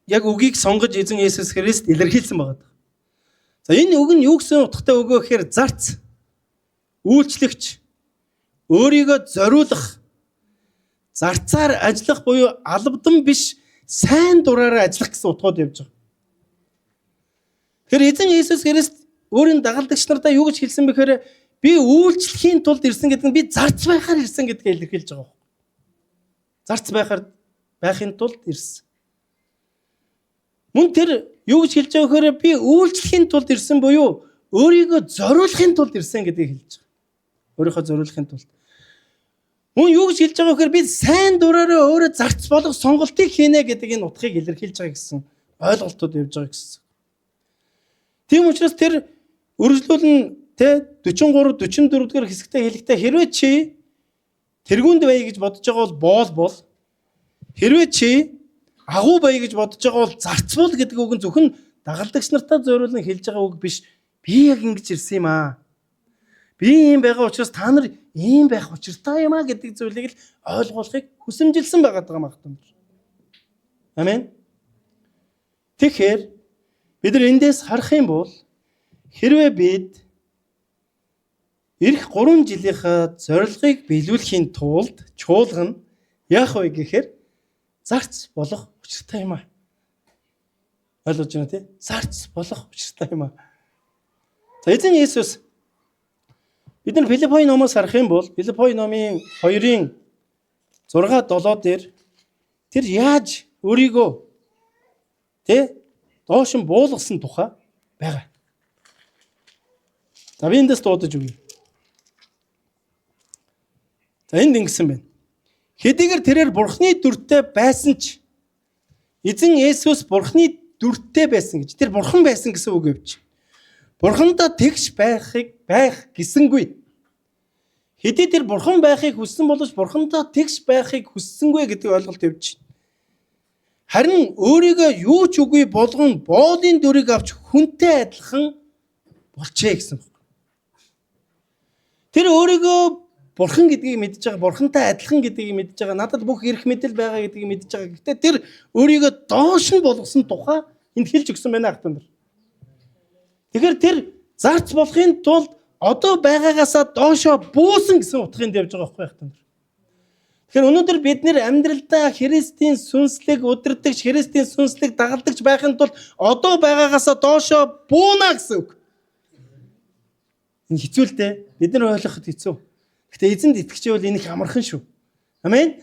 яг үгийг сонгож эзэн Есүс Христ илэрхийлсэн байгаа. За энэ үг нь юу гэсэн утгатай үг вэ гэхээр зарц, үйлчлэгч, өөрийгөө зориулах, зарцаар ажиллах буюу албадан биш сайн дураараа ажиллах гэсэн утгууд явж байгаа. Тэгэхээр эзэн Есүс Христ өөрийн дагалдагч нартаа юу гэж хэлсэн бэхээр би үйлчлэхийн тулд ирсэн гэдэг нь би зарц байхаар ирсэн гэдгийг илэрхийлж байгаа. Зарц байхын тулд ирсэн. Мөн тэр юу гэж хэлж байгаа вэхээр би үйлчлэхийн тулд ирсэн буюу өөрийгөө зориулахын тулд ирсэн гэдгийг хэлж байгаа. Өөрийнхөө зориулахын тулд. Мөн юу гэж хэлж байгаа вэхээр би сайн дураараа өөрөө зарц болох сонголтыг хийнэ гэдэг энэ утгыг илэрхийлж байгаа гэсэн ойлголтууд явж байгаа гэсэн. Тийм учраас тэр үргэлжлүүлэн 43 44 дугаар хэсэгтээ хэлэхдээ хэрвээ чи тэргүүнд бай гэж бодож байгаа бол хэрвээ чи агуу бай гэж бодож байгаа бол зарц бол гэдэг үг нь зөвхөн дагалдагч нартаа зориулан хэлж байгаа үг биш. Би яг ингэж ирсэн юм аа. Би ийм байгаа учраас та нар ийм байх учиртай юм аа гэдэг зүйлийг л ойлгуулахыг хүсэмжилсэн байгаа юм байна. Амен. Тэгэхээр бид нар эндээс харах юм бол хэрвээ бид эх 3 жилийнхаа зорилгыг биелүүлэхийн тулд чуулган яах вэ гэхээр зарц болох учиртай юм аа. Ойлгож байна тий? Зарц болох учиртай юм аа. За эзэн Есүс бид нар Филиппоны номоос харах юм бол Филиппоны номын 2-ын 6-7 дээр тэр яаж өөрийгөө доош нь буулгасан тухай байгаа. За би эндээс дуудаж өгье. За энд ингэсэн байна. Хэдийгээр тэрээр Бурхны дүртэй байсан ч эзэн Есүс Бурхны дүртэй байсан гэж. Тэр Бурхан байсан гэсэн үг явж. Бурхандаа тэгш байх гэсэнгүй. Хэдий тэр Бурхан байхыг хүссэн боловч Бурхандаа тэгш байхыг хүссэнгүй гэдэг ойлголт явж. Харин өөрийгөө юу ч үгүй болгон боолын дүрийг авч хүнтэй адилхан болчээ гэсэн. Тэр өөрийгөө Бурхан гэдгийг мэдж байгаа, Бурхантай адилхан гэдгийг мэдж байгаа, надад бүх эрх мэдэл байгаа гэдгийг мэдж байгаа. Гэхдээ тэр өөрийгөө доош нь болгосон тухай энд хэлж өгсөн байна ахтан нар. Тэгэхээр тэр зарц болохын тулд одоо байгаагаасаа доошоо буусан гэсэн утгыг явж байгаа байхгүй ахтан нар. Тэгэхээр өнөөдөр бид нэр амьдралдаа Христийн сүнслэг удирдагч, Христийн сүнслэг дагалдагч байхын тулд одоо байгаагаасаа доошоо бууна гэсэн үг. Энэ хэцүү л дээ. Бид нар ойлгоход хэцүү. Гэтэ эзэнд итгэж байвал энэ их амархан шүү. Амен.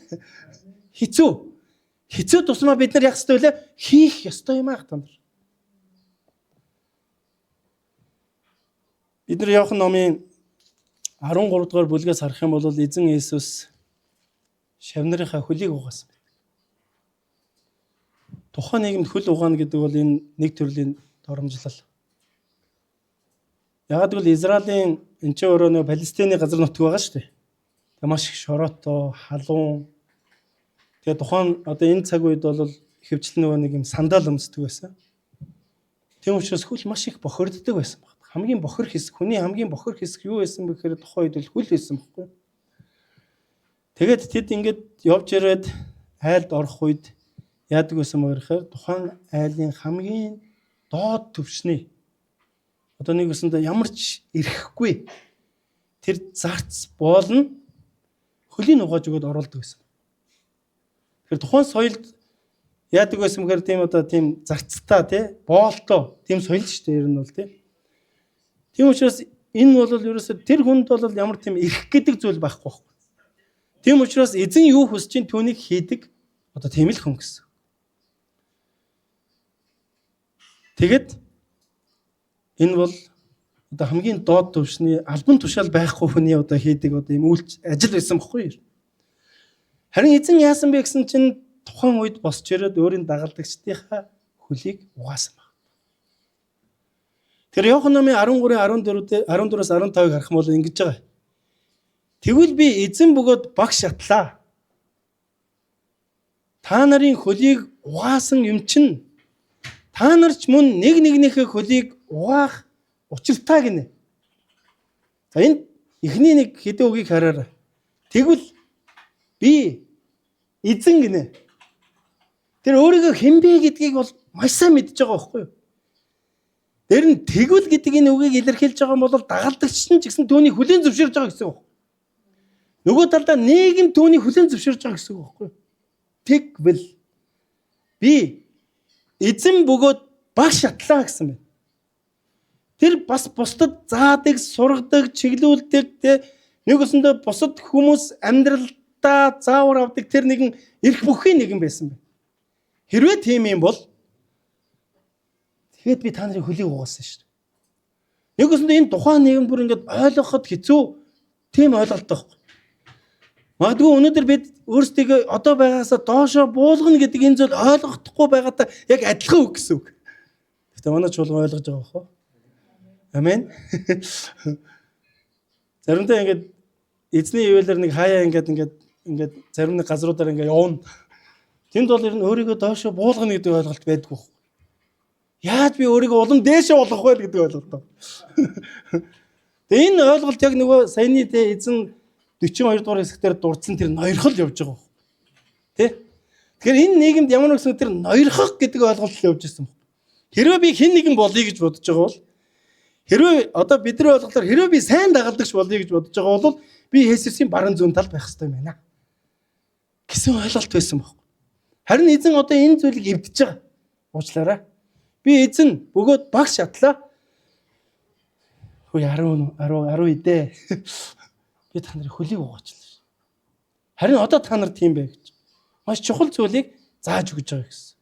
Хэцүү. Хэцүү тусмаа бид нар яах ёстой вэ? Хийх ёстой юм аа танд. Бид нар Иохан номын 13 дугаар бүлгээс харах юм бол эзэн Есүс шавнарынхаа хөлийг угаасан байдаг. Тухайн нийгэмд хөл угаана гэдэг бол энэ нэг төрлийн доромжлол. Яг л Израилийн энэ ч өөрөө нөө Палестины газар нутг байгаа шүү дээ. Тэгээ маш их шороотой, халуун. Тэгээ тухайн одоо энэ цаг үед бол ихэвчлэн нөгөө нэг юм сандал өмсдөг байсан. Тийм учраас хөл маш их бохирддог байсан баг. Хамгийн бохир хэсэг, хүний хамгийн бохир хэсэг юу байсан бэ гэхээр тухайн үед бол хөл байсан баггүй. Тэгээд тэд ингээд явж ирээд айлд орох үед яадаг байсан мөр гэхээр тухайн айлын хамгийн доод төвшний одоо нэг үсэндээ ямар ч ирэхгүй тэр зарц боолно хөлийн угааж өгöd оруулдаг байсан. Тэгэхээр тухайн соёлд яадаг байсан гэхээр тийм одоо тийм зарцтай тий боолтой тийм соёл шүү дээ ер нь бол тий. Тийм учраас энэ бол ерөөсөө тэр хүнд бол ямар тийм ирэх гэдэг зүйл байхгүй байхгүй. Тийм учраас эзэн юу хүсэж чинь түүнийг хийдэг одоо тийм л хүн гэсэн. Тэгэд энэ бол одоо хамгийн доод түвшний албан тушаал байхгүй хүний одоо хийдэг одоо юм үйлч ажил байсан бохгүй юу? Харин эзэн яасан бэ гэсэн чинь тухайн үед босч ирээд өөрийн дагалдагчдынхаа хөлийг угаасан баг. Тэр Иохан номын 13:14-ээс 15-ыг харах юм бол ингэж байгаа. Тэгвэл би эзэн бөгөөд багш шатлаа. Та нарын хөлийг угаасан юм чинь та нар ч мөн нэг нэгнийхээ хөлийг угаах учиртай гинэ. За энэ эхний нэг хэдэн үгийг хараарай. Тэгвэл би эзэн гинэ. Тэр өөрийгөө хэн бэ гэдгийг бол маш сайн мэдж байгаа байхгүй юу? Тэр нь тэгвэл гэдэг энэ үгийг илэрхийлж байгаа юм бол дагалдагч нь ч гэсэн түүний хүлээн зөвшөөрж байгаа гэсэн үг. Нөгөө талдаа нийгэм түүний хүлээн зөвшөөрж байгаа гэсэн үг байхгүй юу? Тэгвэл би эзэн бөгөөд баг шатлаа гэсэн байна. Тэр бас бусдад заадаг, сургадаг, чиглүүлдэг нэг өсөндөө бусад хүмүүс амьдралдаа заавар авдаг тэр нэгэн эрх бүхий нэгэн байсан байна. Хэрвээ тийм юм бол тэгэхэд би та нарын хөлийг угаасан шүү дээ. Нэг өсөндөө энэ тухайн нийгэм бүр ингээд ойлгоход хэцүү тийм ойлголттой байхгүй. Магадгүй өнөөдөр бид өөрсдийгөө одоо байгаасаа доошоо буулгана гэдэг энэ зүйл ойлгохдохгүй байгаатай яг адилхан үг гэсэн үг. Гэхдээ манай чуулган ойлгож байгаа бохоо. Амен. Заримдаа ингээд эзний ивэлэр нэг хаяа ингээд зарим нэг газруудаар ингээд явна. Тэнд бол ер нь өөрийгөө доошоо буулгана гэдэг ойлголт байдгүй. Яаж би өөрийгөө улам дээшээ болгох вэ гэдэг ойлголт. Тэгээ энэ ойлголт яг нөгөө саяны эзэн 42 дугаар хэсгээр дурдсан тэр ноёрхол явж байгаа. Тэ? Тэгэхээр энэ нийгэмд ямар нэгэн тэр ноёрхох гэдэг ойлголт явж ирсэн байна. Хэрвээ би хэн нэгэн болъё гэж бодож байгаа бол хэрвээ одоо бидний ойлголоор хэрвээ би сайн дагалдагч болъё гэж бодож байгаа бол би Есүсийн баруун зүүн талд байх хэрэгтэй юм байна гэсэн ойлголт байсан байна. Харин эзэн одоо энэ зүйлийг эвдэж байгаа. Уучлаарай. Би эзэн бөгөөд багш шатлаа. Хөөе 10 идэ. Би та нарыг хөлийг угаачлаа. Харин одоо та нар тийм бай гэж. Маш чухал зүйлийг зааж өгч байгаа гэсэн.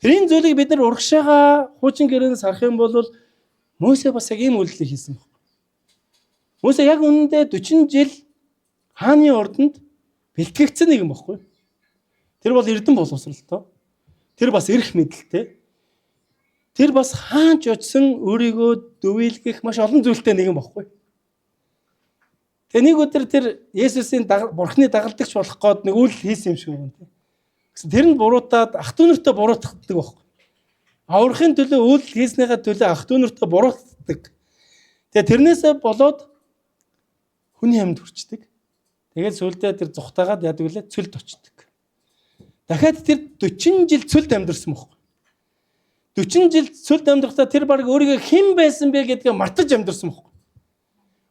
Тэрийн зүйлийг бид нар урагшаага хуучин гэрээнээс харах юм бол Мөсе бас яг ийм үйлдэл хийсэн байна. Мөсө яг үнэндээ 40 жил хааны ордонд бэлтгэгдсэн нэгэн бохгүй. Тэр бол эрдэн боловсралтай. Тэр бас эрх мэдэлтэй. Тэр бас хаанч очсон өөрийгөө дүвийлгэх маш олон зүйлтэй нэгэн бохгүй. Тэгээ нэг өдөр тэр Есүсийн бурхны дагалдагч болох гээд нэг үйл хийсэн юм шиг байна тийм. Гэсэн тэр нь буруутаад ах トゥ нартай буруутгадаг бохгүй. Аврахын төлөө үйл хийснийхаа төлөө ах トゥ нартай буруутгадаг. Тэгээ тэрнээсээ болоод хүний амьд хүрчдэг. Тэгээд сүулдэ тэр зүхтагаад яадаг вүлээ цөлд очдог. Дахиад тэр 40 жил цөлд амьдэрсэн бохгүй. 40 жил цөлд амьдрахтаа тэр баг өөрийгөө хэн байсан бэ гэдгээ мартаж амьдэрсэн бохгүй.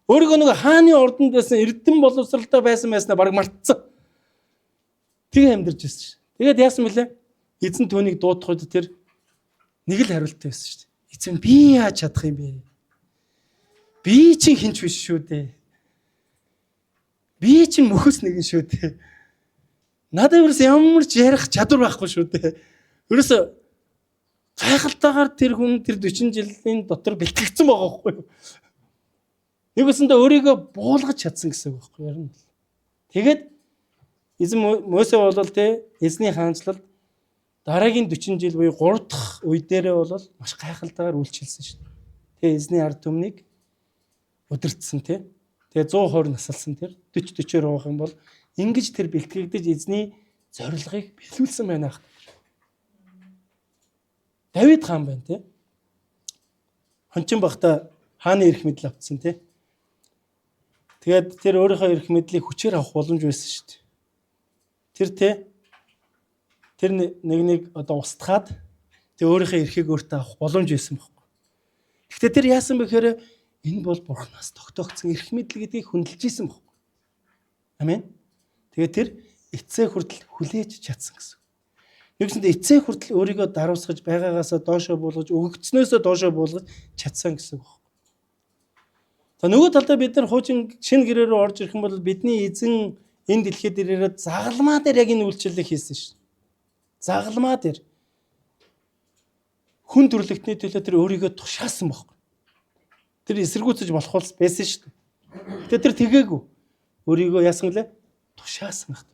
Өөрийгөө нэг хааны ордонд байсан эрдэн боловсралтай байснаа баг мартсан. Тэгээ амьдэрж байсан ш. Тэгээд яасан бэлээ? Эзэн түүнийг дуудах үед тэр нэг л хариултаа байсан ш. Эзэн би яаж чадах юм бэ? Би чинь хинч биш шүү дээ. Би чинь мөхөс нэгэн шүү дээ. Надад ерөөс ямар ч ярих чадвар байхгүй шүү дээ. Ерөөс гайхалтайгаар тэр хүн тэр 40 жилийн дотор бэлтгэгдсэн байгаа байхгүй юу? Нэгсэндээ өөрийгөө буулгаж чадсан гэсэн үг байхгүй юу? Тэгээд эзэн Мөсө болол те эзний хаанчлалд дараагийн 40 жил буюу 3 дахь үе дээрээ бол маш гайхалтайгаар үйлчилсэн шүү дээ. Тэгээ эзний ард түмнийг удирдсан те. Тэгээ 120 насалсан тэр 40-40-оор явах юм бол ингэж тэр бэлтгэгдэж эзний зорилгыг биелүүлсэн байна ах. Давид хаан байна те. Хончин багта хааны эрх мэдэл авцсан те. Тэгээд тэр өөрийнхөө эрх мэдлийг хүчээр авах боломж байсан шүү дээ. Тэр нэг одоо устгаад тэг өөрийнхөө эрхийг өөртөө авах боломж байсан байхгүй. Гэхдээ тэр яасан бэ гэхээр энэ бол Бурханаас тогтоогдсон эрх мэдэл гэдгийг хүндэлж исэн байхгүй. Амен. Тэгээд тэр эцсээ хүртэл хүлээж чадсан гэсэн. Нэгсэнд эцсээ хүртэл өөрийгөө даруусгаж байгаагаасаа доошоо буулгаж өгөгдснөөсөө доошоо буулгаж чадсан гэсэн үг. За нөгөө талдаа бид нар хуучин шинэ гэрээ рүү орж ирэх юм бол бидний эзэн энэ дэлхийд ирээд загалмаа дээр яг энэ үйлчлэлийг хийсэн шин. Загалмаа дээр хүн төрлөختний төлөө тэр өөрийгөө тушаасан байхгүй. Тэр эсэргүүцэж болох бол байсан шин. Гэтэ тэр тэгээгүй. Өөрийгөө яасан гэлээ тушаасан байх.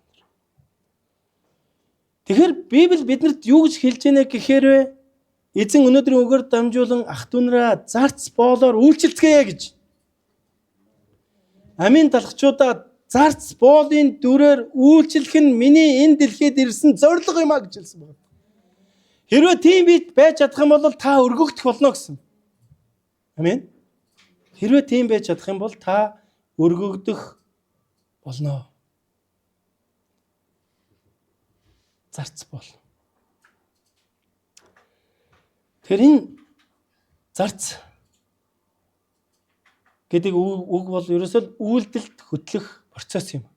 Тэгэхээр Библи бидэнд юу гэж хэлж байна гэхээр эзэн өнөөдрийн үгээр дамжуулан ах トゥ нараа зарц боолоор үйлчлцгээе гэж. Амийн талхчуудаа зарц боолын дүрээр үйлчлэх нь миний энэ дэлхийд ирсэн зорилго юм а гэж хэлсэн байна. Хэрвээ тийм байж чадах юм бол та өргөгдөх болно гэсэн. Амин. Хэрвээ тийм байж чадах юм бол та өргөгдөх болно. Зарц бол. Тэр энэ зарц гэдэг үг бол ерөөсөө үйлдэлд хөтлөх процесс юм.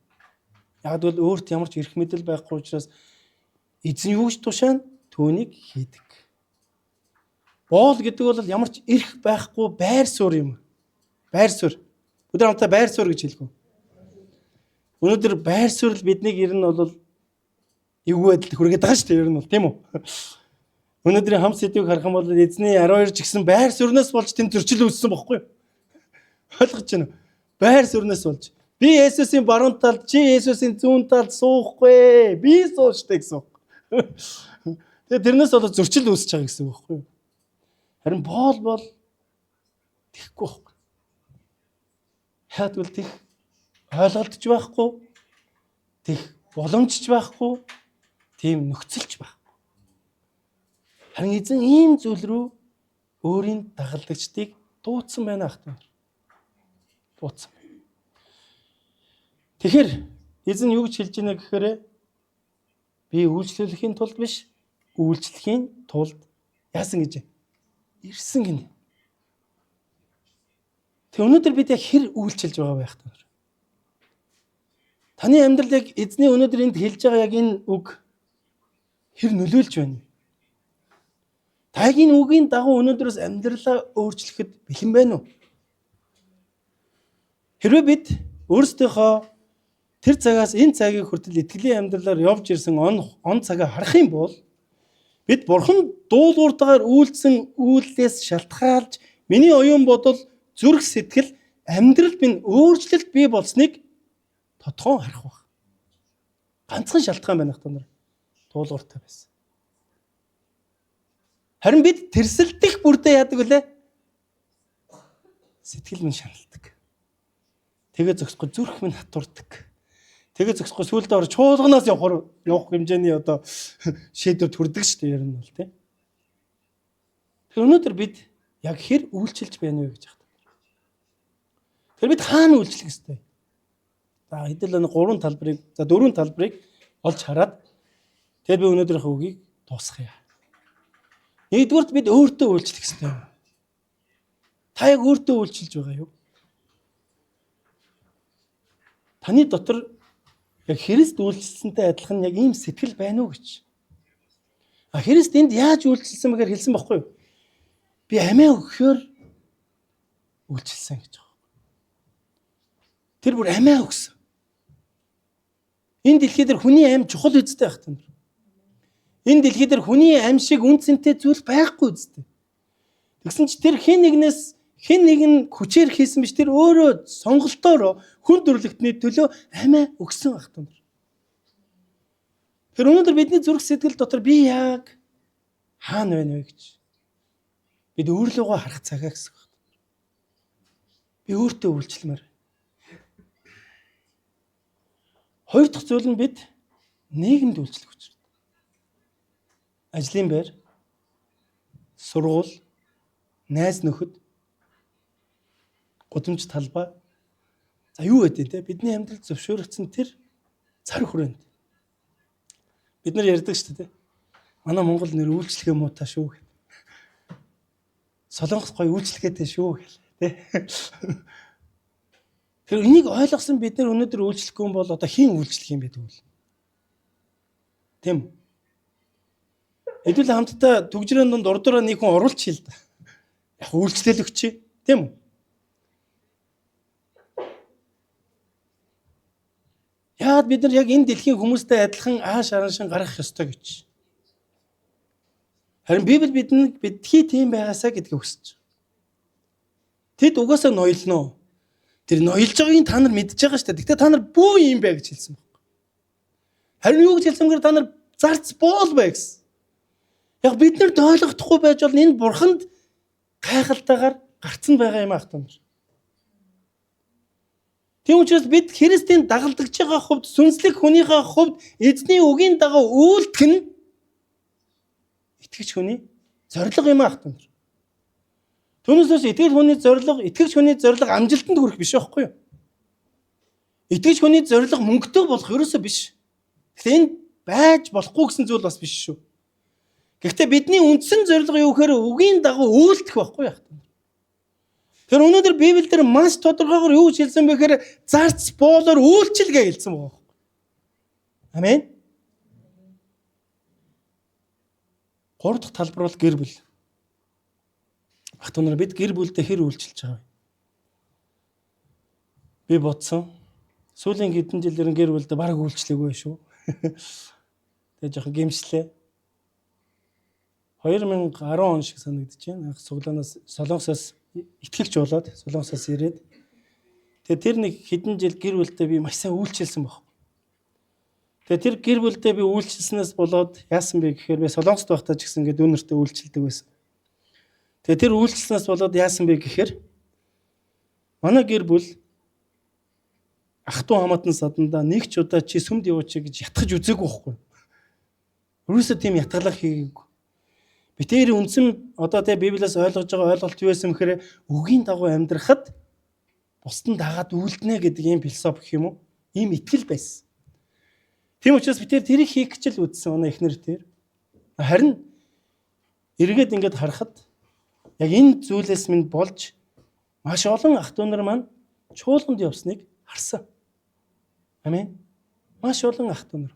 Яг л өөрт ямар ч эрх мэдэл байхгүй учраас эзэн юу гэж тушаана? Түүнийг хийдэг. Боол гэдэг бол ямар ч эрх байхгүй байр суурь юм. Байр суурь. Өдөр хамтаа байр суурь гэж хэлгүү. Өнөөдөр байр суурь биднийг ер нь бол эвгүй байдалд хүргээд байгаа шүү дээ ер нь бол тийм үү? Өнөөдрийн хам сэдвийг харах юм бол эзний 12 ч гэсэн байр суурнаас болж тэнд зөрчил үүссэн бохгүй юу? Ойлгож байна уу? Байр суурнаас болж. Би Есүсийн баруун талд, чи Есүсийн зүүн талд суухгүй. Би суучтай гэсэн. Тэгээ тэрнээс болоод зөрчил үүсэж байгаа гэсэн үг байхгүй юу? Харин Пол бол тэхгүй байхгүй. Хаад бол тэх ойлголтч байхгүй. Тэх боломжч байхгүй. Тийм нөхцөлч байхгүй. Харин эзэн ийм зүйл рүү өөрийн дагалдагчдыг дуудсан байна ах トゥ нар. Дуудсан. Тэгэхээр эзэн юу гэж хэлж байна гэхээр би үйлчлэхийн тулд биш, үйлчлэхийн тулд яасан гэж ирсэн гинэ. Тэг өнөөдөр бид яг хэр үйлчилж байгаа байх та нар. Таны амьдралыг эзний өнөөдөр энд хэлж байгаа яг энэ үг хэр нөлөөлж байна. Та яг энэ үгийн дагуу өнөөдрөөс амьдралаа өөрчлөхөд бэлэн байна уу? Хэрвээ бид өөрсдийнхөө тэр цагаас энэ цагийг хүртэл итгэлийн амьдралаар явж ирсэн он цагаа харах юм бол бид Бурхан дуулууртайгаар үйлдсэн үйлдэлээс шалтгаалж миний оюун бодол зүрх сэтгэл амьдрал минь өөрчлөлт бий болсныг тодхон харах баг. Ганцхан шалтгаан байна хта нар. Дуулууртай байсан. Харин бид тэрсэлдэх бүрдээ яадаг вүлээ? Сэтгэл минь шаналдаг. Тэгээ зогсохгүй зүрх минь хатуурдаг. Тэгээ зогсохгүй сүулдэ орж чуулганаас явах хэмжээний одоо шийдвэр төрдөг шүү дээ ер нь бол тийм. Тэр өнөөдөр бид яг хэр үйлчилж байна вэ гэж байна. Тэр бид хаана үйлчлэх ёстой? За хэдэл 3 талбарыг, за 4 талбарыг олж хараад тэгээд би өнөөдрийнхөө үгийг дуусгая. Нэгдүгürt бид өөртөө үйлчлэх ёстой. Та яг өөртөө үйлчилж байгаа юу? Таны дотор яг Христ үйлчилсэнтэй адилхан яг ийм сэтгэл байна уу гэж. Христ энд яаж үйлчилсэн бэхээр хэлсэн баггүй юу? Би амиа өгөхөөр үйлчилсэн гэж байна. Тэр бүр амиа өгсөн. Энэ дэлхий дээр хүний амь чухал үстэй байх юм. Энэ дэлхий дээр хүний амь шиг үн цэнтэй зүйл байхгүй үстэй. Тэгсэн чи тэр хэн нэгэн хүчээр хийсэн биш, тэр өөрөө сонголтоор хүн төрлөختний төлөө амиа өгсөн байх юм. Тэр өнөөдөр бидний зүрх сэтгэл дотор би яг хаана байна вэ гэж бид өөрлөгөө харах цагаа гэсэн байна. Би өөртөө үйлчлэмээр. Хоёр дахь зүйл нь бид нийгэмд үйлчлэх учиртай. Ажлын байр, сургууль, найз нөхөд, гудамж талбай. За юу гэдэг те бидний амьдрал зөвшөөрөгдсөн тэр цар хүрээнд. Бид нар ярьдаг шүү дээ. Манай Монгол нэр үйлчлэгээ муутай шүү. Солонгос гоё үйлчлэгээтэй шүү гэл те. Тэр энийг ойлгосон бид нар өнөөдөр үйлчлэхгүй бол одоо хийн үйлчлэх юм бэ тэгвэл? Тэм. Хэдүүл хамтдаа түгжрийн донд урдураа нэг хүн оруулчих л да. Яг үйлчлэл өгчээ. Тэм. Яагаад бид нар яг энэ дэлхийн хүмүүстэй адилхан ааш араншин гарах ёстой гэж. Харин Библи бидэнд бидхий тийм байгаасаа гэдгийг өгсөж. Тэд угаасаа ноёлно. Тэр ноёлж байгааг та нар мэдж байгаа шүү дээ. Гэхдээ та нар бүү юм бэ гэж хэлсэн байна. Харин юу гэж хэлсэн гэхээр та нар зарц боол бай гэсэн. Яг бид нарт ойлгохдохгүй байж бол энэ бурханд гайхалтайгаар гарцсан байгаа юм аах та нар. Тийм учраас бид Христийн дагалдагч байгаа хувьд, сүнслэг хүнийхээ хувьд эзний үгийн дагуу үйлдэх нь итгэж хүний зорилго юм аах та нар. Түүнээс итгэж хүний зорилго амжилтанд хүрэх биш байхгүй юу? Итгэж хүний зорилго мөнгөтэй болох ерөөсөө биш. Гэхдээ энэ байж болохгүй гэсэн зүйл бас биш шүү. Гэхдээ бидний үндсэн зорилго юу гэхээр үгийн дагуу үйлдэх байхгүй яах вэ? Тэр өнөөдөр Библиэлд маш тодорхойгоор юу гэж хэлсэн бэ гэхээр зарц боолоор үйлчилгээ хэлсэн байгаа байхгүй. Амен. Гурав дахь талбар бол гэр бүл. Ахтунаар бид гэр бүлдээ хэр үйлчилж байгаа вэ? Би бодсон. Сүүлийн хэдэн жилээр гэр бүлдээ бараг үйлчлээгүй шүү. Тэгээ жоохон гэмшлээ. 2010 он шиг санагдаж байна. Анх Солонгосоос итгэгч болоод Солонгосоос ирээд. Тэгээ тэр нэг хэдэн жил гэр бүлдээ би маш сайн үйлчилсэн баг. Тэгээ тэр гэр бүлдээ би үйлчилснээс болоод яасан бэ гэхээр би Солонгост байхдаа ч гэсэн ингээд үнэртээ үйлчилдэг байсан. Тэгээ тэр үйлчлснээс болоод яасан бэ гэхээр манай гэр бүл ах トゥ хамаатан саданда нэг ч удаа чи сүмд явууч гэж ятгах үзээгүй байхгүй. Юусе тийм ятгалах хийгээгүй. Би тэр үндсэн одоо тэ Библиэс ойлгож байгаа ойлголт юу байсан бэхээр үгийн дагуу амьдрахад бусдын дагаад үлднэ гэдэг ийм философи гэх юм уу? Ийм итгэл байсан. Тийм учраас би тэрийг хийх гэж л үзсэн манай эхнэр тэр. Харин эргээд ингээд харахад яг энэ зүйлээс минь болж маш олон ах トゥ нар маань чуулганд явсныг харсан. Амен. Маш олон ах トゥ нар.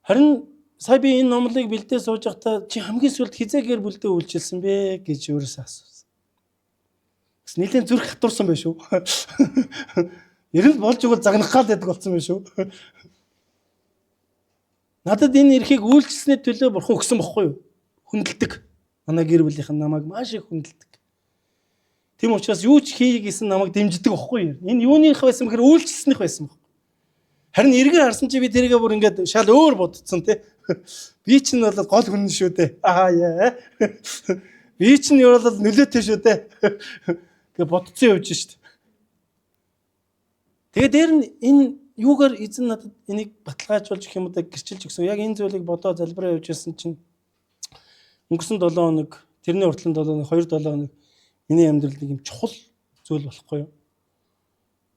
Харин сая би энэ номлыг бэлдээ сууж байхдаа чи хамгийн сүүлд хизээгээр бүлдээ үйлчилсэн бэ гэж өөрөөсөө асуусан. Бас нэлээд зүрх хатуурсан байх шүү. Эрэл болж игэл загнах гал байдаг болсон байх шүү. Надад энэ эрхийг үйлчилсэний төлөө бурхан өгсөн бохгүй юу? Хүндэлдэг. Манай гэр бүлийнхэн намайг маш их хүндэлдэг. Тийм учраас юу ч хий гэсэн намайг дэмждэг байхгүй юу? Энэ юуных байсан бэхээр үйлчлснийх байсан баг. Харин эргээр харсан чи би тэрийгээ бүр ингээд шал өөр бодцсон тий. Би чинь бол гол хүн шүү дээ. Яа. Би чинь юу бол нөлөөтэй шүү дээ. Гэ бодцсон явж шít. Тэгээ дээр нь энэ юугаар эзэн надад энийг баталгаажуулж гэх юм уу гэрчилж өгсөн. Яг энэ зүйлийг бодоо залбираа явж байсан чинь өнгөрсөн 7 хоног тэрний уртлын 7 хоног 2-7 хоног миний амьдралд нэг юм чухал зүйл болохгүй юу.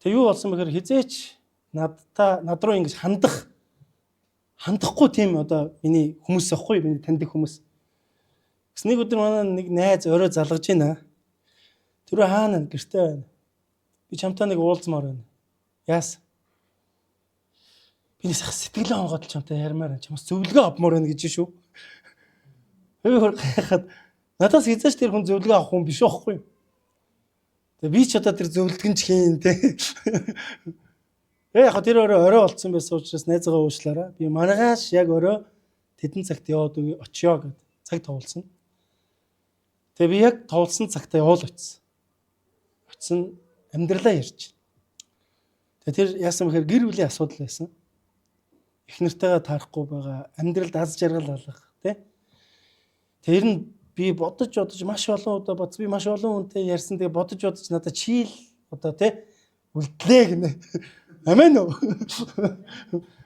Тэг юу болсон бэхээр хизээч над руу ингэж хандахгүй тийм одоо миний хүмүүс ахгүй миний таньдаг хүмүүс. Гэс нэг өдөр манай нэг найз орой залгаж байна. Тэр хаана гэртээ байна. Би чамтай нэг уулзмаар байна. Яас. Би нэг сэтгэлээ онгоод чамтай ярмаар чамаас зөвлөгөө авмаар байна гэж шүү. Хөөөр гайхаад надаас хязгаарч тэр хүн зөвлөгөө авах хүн биш байхгүй юу. Тэгээ би ч одоо тэр зөвлөгөн ч хийн те. Яг тэр орой олцсон байсан учраас найзгаа уушлаараа би маргааш яг орой тэдэн цагт яваад очиё гэд цаг товолсон. Тэгээ би яг товолсон цагтаа явуул очсон. Очсон амьдралаа ярьж. Тэгээ тэр яасан бэхээр гэр бүлийн асуудал байсан. Их нартайгаа таарахгүй байгаа, амьдралд аз жаргал алгах тий. Тэр нь би бодож маш олон удаа бодсон. Би маш олон хүнтэй ярьсан. Тэгээ бодож надад чийл одоо тий үлдлээ гинэ. Амен уу.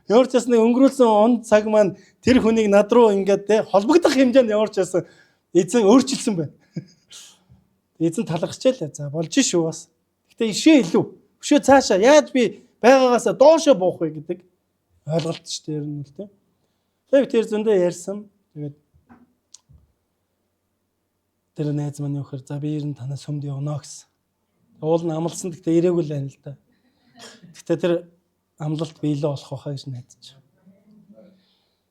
Ямар ч ясны өнгөрүүлсэн он цаг маань тэр хүнийг над руу ингээд тий холбогдох хэмжээнд ямар ч ясан эзэн өөрчилсөн байна. Эзэн талархчихлаа. За болж шүү бас. Гэтэ ишээ илүү. Өшөө цаашаа яаж би байгаагаасаа доошоо буух вэ гэдэг ойлголт ч тэр нь л тий. Тэгээ тэр зөндөө ярьсан. Тэгээд тэр найз маань юу гэхээр за би ер нь танаас сүмд явна гэсэн. Уул нь амлсан гэхдээ ирээгүй л байна л да. Гэхдээ тэр амлалт биелээ болох байхаа гэж найдаж.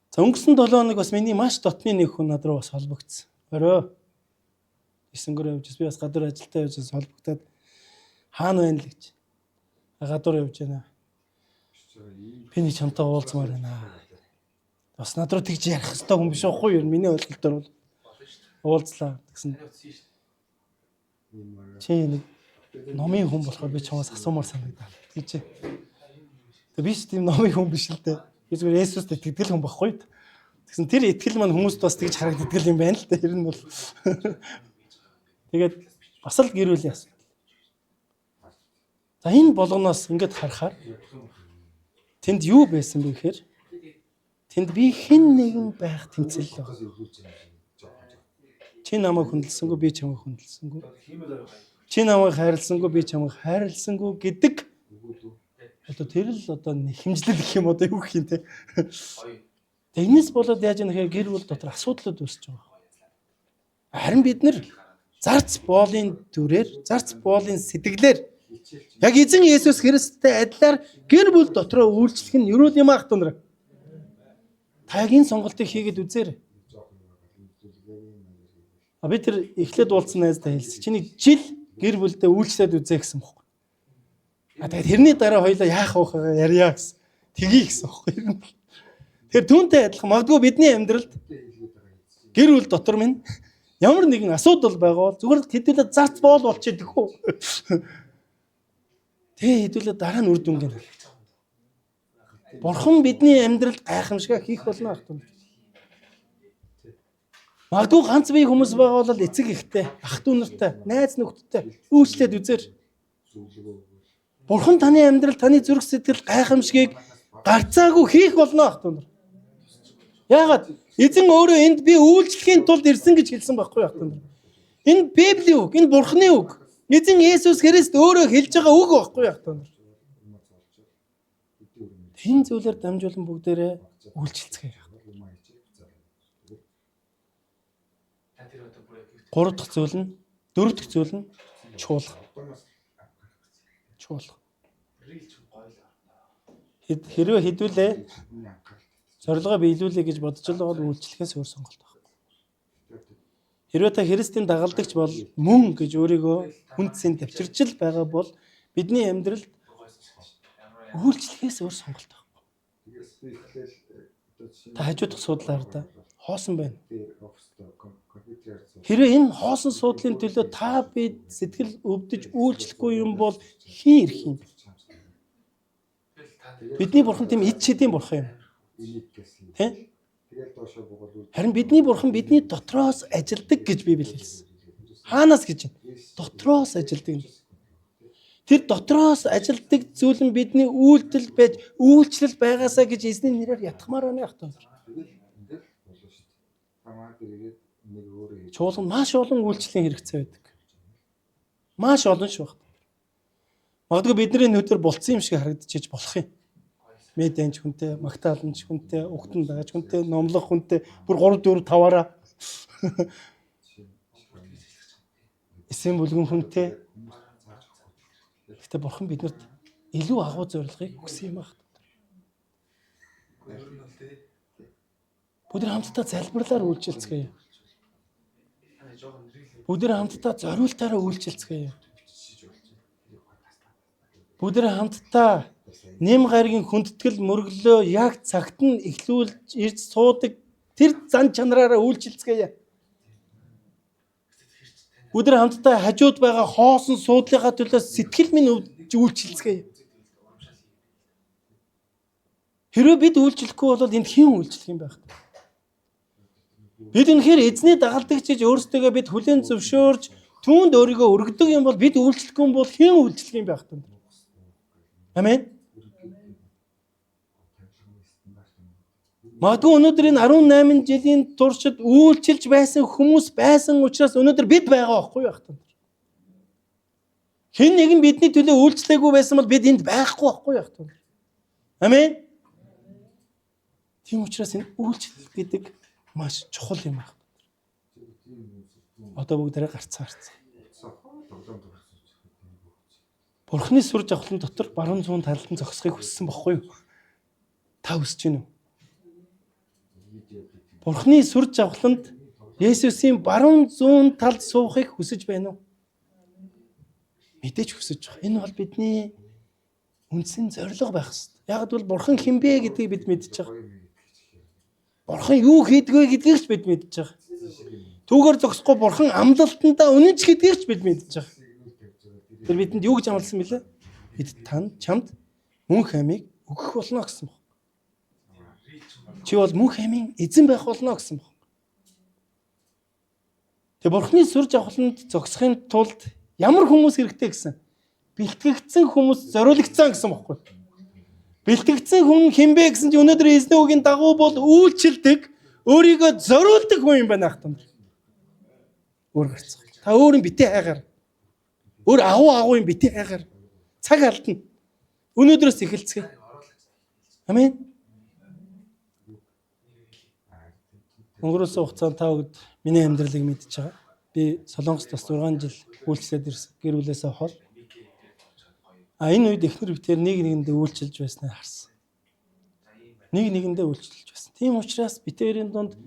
За өнгөрсөн 7 хоног бас миний маш дотны нэг хүн над руу бас холбогдсон. Орой 9-гөр явж би бас гадуур ажилдаа явж холбогдоод хаана байна л гэж. Гадуур явж байна. Би нэг чамтай уулзмаар байна. Бас над руу тэгж ярих хэрэгтэй хүн биш байхгүй юу? Миний ойлголтоор бол уулзлаа гэсэн. Чи нэг номын хүн болохоор би чамаас асуумаар санагдав. Тэгж. Тэг би ч тийм номын хүн биш л дээ. Би зүгээр Есүст итгэдэг хүн байхгүй. Тэгсэн тэр итгэл маань хүмүүст бас тэгж харагддаг юм байна л дээ. Тэр нь бол. Тэгээд бас л гэр бүлийн асуудал. За энэ болгоноос ингэж харахаар тэнд юу байсан бэ гэхээр тэнд би хэн нэгэн байх тэмцэл л байна. Чи намайг хүндэлсэнгүй би чамайг хүндэлсэнгүй. Чи намайг хайрласангүй би чамайг хайрласангүй гэдэг одоо тэр л одоо хэмжлэл гэх юм одоо юу гэх юм те. Тэгнээс болоод яаж нэхэ гэр бүл дотор асуудлууд үүсэж байгаа. Харин бид нар зарц боолын дүрээр, зарц боолын сэтгэлээр яг эзэн Есүс Христтэй адилаар гэр бүл дотроо үйлчлэх нь юу юм аах тундраа. Та яг энэ сонголтыг хийгээд үзээрэй. Би тэр эхлээд уулзсан найзтай хэлсэн. Чиний жил гэр бүлдээ үйлчлээд үзээ гэсэн бохоо. Тэгээд тэрний дараа хоёлаа яах вэ ярья гэсэн. Тгий гэсэн бохоо. Тэр түүнтэй адилхан магадгүй бидний амьдралд гэр бүл дотор минь ямар нэгэн асуудал байгаа бол зүгээр хэдүүлээ зарц боол болчиход гэх үү. Тэгээ хэдүүлээ дараа нь үр дүн гэнэ. Бурхан бидний амьдралд гайхамшиг хийх болно ах түн. Магадгүй ганц бие хүмүүс байгаа бол эцэг ихтэй, ах дүү нартай, найз нөхдөдтэй үйлчлээд үзээр. Бурхан таны амьдрал, таны зүрх сэтгэл гайхамшигыг гарцаагүй хийх болно ах түн. Яагаад? Эзэн өөрөө энд би үйлчлэхийн тулд ирсэн гэж хэлсэн байхгүй ах түн. Энэ Библийн үг, энэ Бурханы үг. Эзэн Есүс Христ өөрөө хэлж байгаа үг байхгүй ах түн. Тэн зүйлээр дамжуулан бүгдээрээ үйлчлцгээе. Гурав дахь зүйл нь, дөрөв дахь зүйл нь чуулга. Чуулга. Хэрвээ хэдүүлээ зорилгоо биелүүлэе гэж бодож байгаа бол үйлчлэхээс өөр сонголт байхгүй. Хэрвээ та Христийн дагалдагч бол мөн гэж өөрийгөө хүндсэнд тавьчирч л байгаа бол бидний амьдралд үйлчлэхээс өөр сонголт байхгүй. Та хажуудах суудлаар да хоосон байна. Хэрвээ энэ хоосон суудлын төлөө та бид сэтгэл өвдөж үйлчлэхгүй юм бол хэн ирэх юм? Бидний бурхан тийм эд шидийн бурхан юм. Тэ? Харин бидний бурхан бидний дотроос ажилдаг гэж Библи хэлсэн. Хаанаас гэж юм? Дотроос ажилдаг. Тэр дотроос ажилдаг зүйл нь бидний үйлдэл байж үйлчлэл байгаасаа гэж эзний нэрээр ятгахмаар байна яах вэ? Чуулган маш олон үйлчлэлийн хэрэгцээ байдаг. Маш олон шүү. Магадгүй бидний нүдээр болцсон юм шиг харагдчихэж болох юм. Медэнч хүнтэй, магтааланч хүнтэй, угтан дааж хүнтэй, номлох хүнтэй, бүр 3 4 5-аараа. Эсэм бүлгэн хүнтэй. Гэтэ бурхан биднэрт илүү агуу зорилгыг өгсөн юм байна. Бүгд хамтдаа залбирлаар үйлчилцгээе. Бүгд хамтдаа зориултаараа үйлчилцгээе. Бүгд хамтдаа нэм гаригийн хүндэтгэл мөрөглөө яг цагт нь эхлүүлж ирж суудаг тэр зан чанараараа үйлчилцгээе. Бүгд хамтдаа хажууд байгаа хоосон суудлынхаа төлөө сэтгэл минь үйлчилцгээе. Хэрвээ бид үйлчлэхгүй бол энд хэн үйлчлэх юм бэ? Бид үнэхээр эзний дагалдагч гэж өөрсдөө бид хүлээн зөвшөөрж түүнд өөрийгөө өргөдөг юм бол бид үйлчлэхгүй юм бол хэн үйлчлэх юм бэ? Амен. Магадгүй өнөөдөр энэ 18 жилийн туршид үйлчилж байсан хүмүүс байсан учраас өнөөдөр бид байгаа байхгүй яах вэ? Хэн нэгэн бидний төлөө үйлчлээгүй байсан бол бид энд байхгүй байхгүй яах вэ? Амен. Тийм учраас энэ үйлчлэл гэдэг маш чухал юм байна. Одоо бүгдээрээ гарцаарцсан. Бурхны сүр жавхлан дотор баруун зүүн талд нь зогсохыг хүссэн бохгүй юу? Та хүсэж байна уу? Бурхны сүр жавхланд Есүсийн баруун зүүн талд суухыг хүсэж байна уу? Мэдээж хүсэж байгаа. Энэ бол бидний үндсэн зорилго байх ёстой. Яг бол бурхан хинбэ гэдгийг бид мэдж байгаа. Бурхан юу хийдгвэ гэдгийг ч бид мэдж байгаа. Түүгээр зогсохгүй бурхан амлалтандаа үнэнч гэдгийг ч бид мэдж байгаа. Тэр бидэнд юу гэж амласан бэлээ? Бид чамд мөнх амийг өгөх болно гэсэн баг. Чи бол мөнх амийн эзэн байх болно гэсэн баг. Тэгээ бурхны сүр жавхланд зогсохын тулд ямар хүмүүс хэрэгтэй гэсэн? Бэлтгэгдсэн хүмүүс зориулагдсан гэсэн баггүй. Бэлтгэгдсэн хүн хинбэ гэсэн чинь өнөөдөр эзний үгийн дагуу бол үйлчилдэг, өөрийгөө зориулдаг хүн юм байна ахтан. Өөр гарцгаа. Та өөрийн битээ хайгаар. Өөр агуу юм битээ хайгаар. Цаг алдна. Өнөөдрөөс эхэлцгээе. Амен. Өнгөрөөсөн хугацаанд та бүгд миний амьдралыг мэдж байгаа. Би Солонгост бас 6 жил үйлчлээд ирсэн. Гэр бүлээсээ хол. Энэ үед эхнэр битээр нэг нэгэндээ үйлчилж байснаа харсан. Нэг нэгэндээ үйлчилж байсан. Тийм учраас битээрийн дунд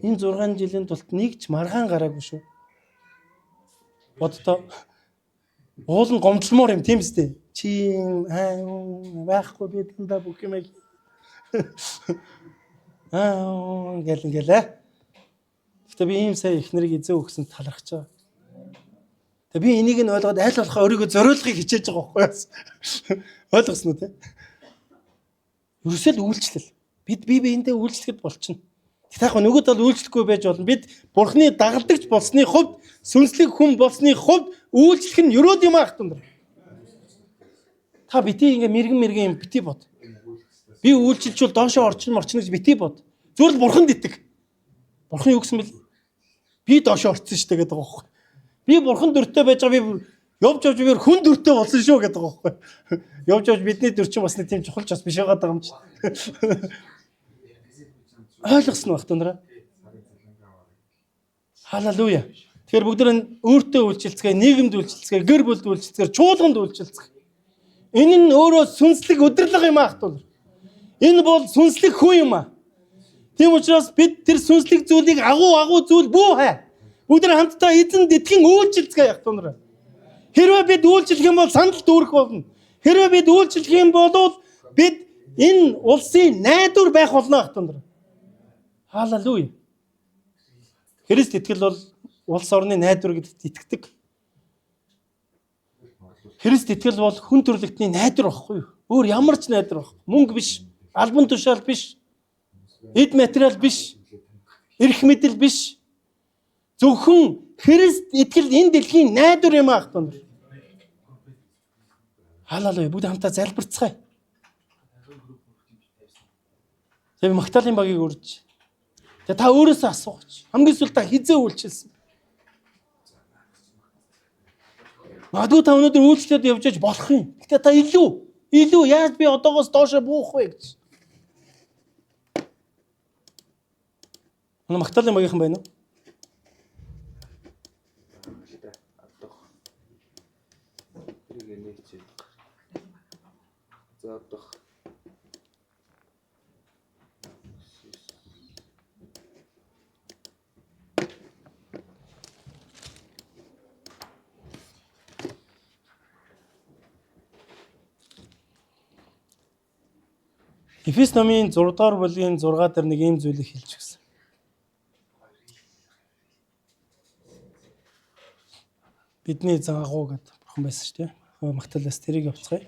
энэ 6 жилийн тулд нэг ч маргаан гараагүй шүү. Боддоо уул нь гомдлмоор юм тийм үстэй. Чи байхгүй бидэндээ бүх юм гэлээ. Гэтэ би ийм сая эхнэрийг эзэн өгсөн талархаж байгаа. Тэгээ би энийг нь ойлгоод аль болох өөрийгөө зориулахыг хичээж байгаа байхгүй юу? Ойлгосноо те? Ерөөсөө л үйлчлэл. Бид биендээ үйлчлэхэд болчихно. Тэгэхгүй нөгөөд бол үйлчлэхгүй байж болно. Бид бурхны дагалдагч болсны хувьд, сүнслэг хүн болсны хувьд үйлчлэх нь ерөөд юм ахтан. Та бити ингээ мэрэгэн юм бити бод. Би үйлчлэлчүүл доошоо орчин гэж бити бод. Зүгээр л бурханд итэг. Бурхан юу гэсэн бэл? Би доошоо орцсон шүү дээ гэдэг байгаа байхгүй. Би бурхан дүртэй байж байгаа би явж би хүн дүртэй болсон шүү гэдэг байгаа байхгүй. Явж бидний дүр чинь бас нэг тийм чухал ч бас биш байгаа юм чи. Ойлгосноо бах тундраа. Халелуя. Тэгэхээр бүгд өөртөө үйлчлэлцгээ, нийгэмд үйлчлэлцгээ, гэр бүлд үйлчлэлцгээ, чуулганд үйлчлэлцгээ. Энэ нь өөрөө сүнслэг өдөрлөг юм аах тул. Энэ бол сүнслэг хүн юм аа. Тийм учраас бид тэр сүнслэг зүйлийг агуу зүйл бүү хай. Бүгд хамтдаа эзэнд итгэн үйлчлэлцгээ явах тундраа. Хэрвээ бид үйлчлэх юм бол сандал дүүрэх болно. Хэрвээ бид үйлчлэх юм бол бид энэ улсын найдвар байх болно ах тундраа. Халелуя. Христ итгэл бол улс орны найдвар гэдэгт итгэдэг. Христ итгэл бол хүн төрлөختний найдвар байхгүй юу? Өөр ямар ч найдвар байхгүй. Мөнгө биш, албан тушаал биш, эд материал биш, эрх мэдэл биш. Зөвхөн Христ итгэл энэ дэлхийн найдвар юм аах тун. Халелуя. Бүгд хамтаа залбирцгаая. Тэгээ Магдалины багийг үрж. Тэгээ та өөрөөсөө асуугач. Хамгийн сүүлд та хизээ үйлчилсэн. Магадгүй та өнөөдөр үйлчлээд явж аж болох юм. Гэтэ та илүү яаж би одоогоос доошоо буух вэ гэж. Магдалины багийнхан байна уу? Эфес номын 6 дугаар бүлгийн 6 дээр нэг ийм зүйлийг хэлж өгсөн. Бидний эзэн агуу гэдэг бурхан байсан шүү дээ. Магдалаас тэрийг явцгаая.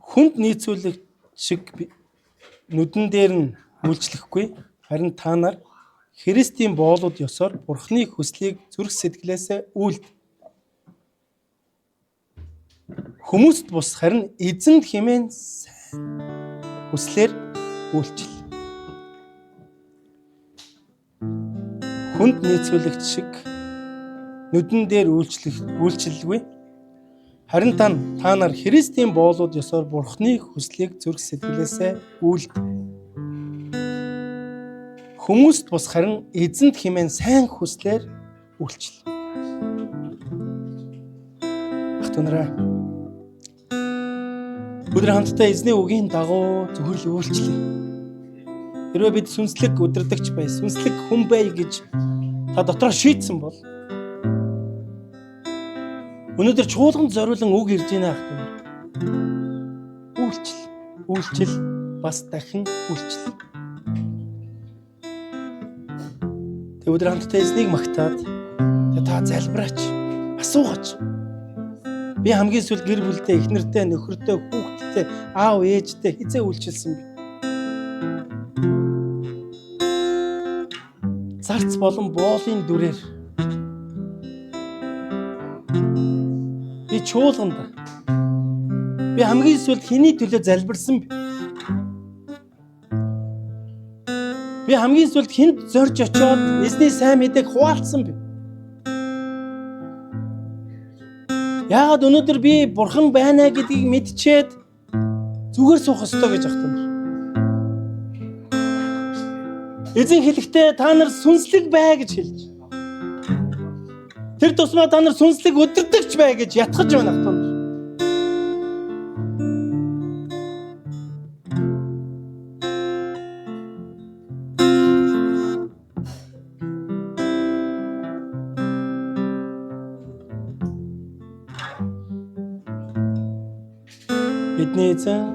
Хүнд нийцүүлэг шиг нүдэн дээр нь үйлчлэхгүй, харин та нар Христийн боолууд ёсоор Бурхны хүслийг зүрх сэтгэлээсээ үйлд. Хүмүүст бус харин эзэнд хэмээн хүслээр үйлчил. Хүнд нийцүүлэгч шиг нүдэн дээр үйлчлэлгүй. Харин та нар Христийн боолууд ёсоор Бурхны хүслийг зүрх сэтгэлээсээ үйлд. Хүмүүст бус харин эзэнд хэмээн сайн хүслээр үйлчил. Ахтунараа өдөр хамтдаа эзний үгийн дагуу зөвхөн үйлчлэе. Хэрвээ бид сүнслэг удирдагч бай, сүнслэг хүн бай гэж та дотор шийдсэн бол өнөөдөр чуулганд зориулан үг ирж байна ахтунар. Үйлчил, бас дахин үйлчил. Тэг өдөр хамтдаа эзнийг магтаад та залбираач, асуугач. Би хамгийн сүүл гэр бүлдээ, эхнэртэй, нөхөртэй, хүүхдтэй, аав ээжтэй хизээ үйлчилсэн би. Зарц болон боолын дүрээр би чуулганд би хамгийн сүүлд хэний төлөө залбирсан бэ? Би хамгийн сүүлд хэнд зорж очиод эзний сайн мэдээг хуваалцсан бэ? Яагаад өнөөдөр би бурхан байна гэдгийг мэдчихэд зүгээр суух ёстой гэж ахтана. Эзэн хэлэхдээ та нар сүнслэг бай гэж хэлж. Тэр тусмаа та нар сүнслэг өдөрдөгч бай гэж ятгахж байна ахтана. Бидний эзэн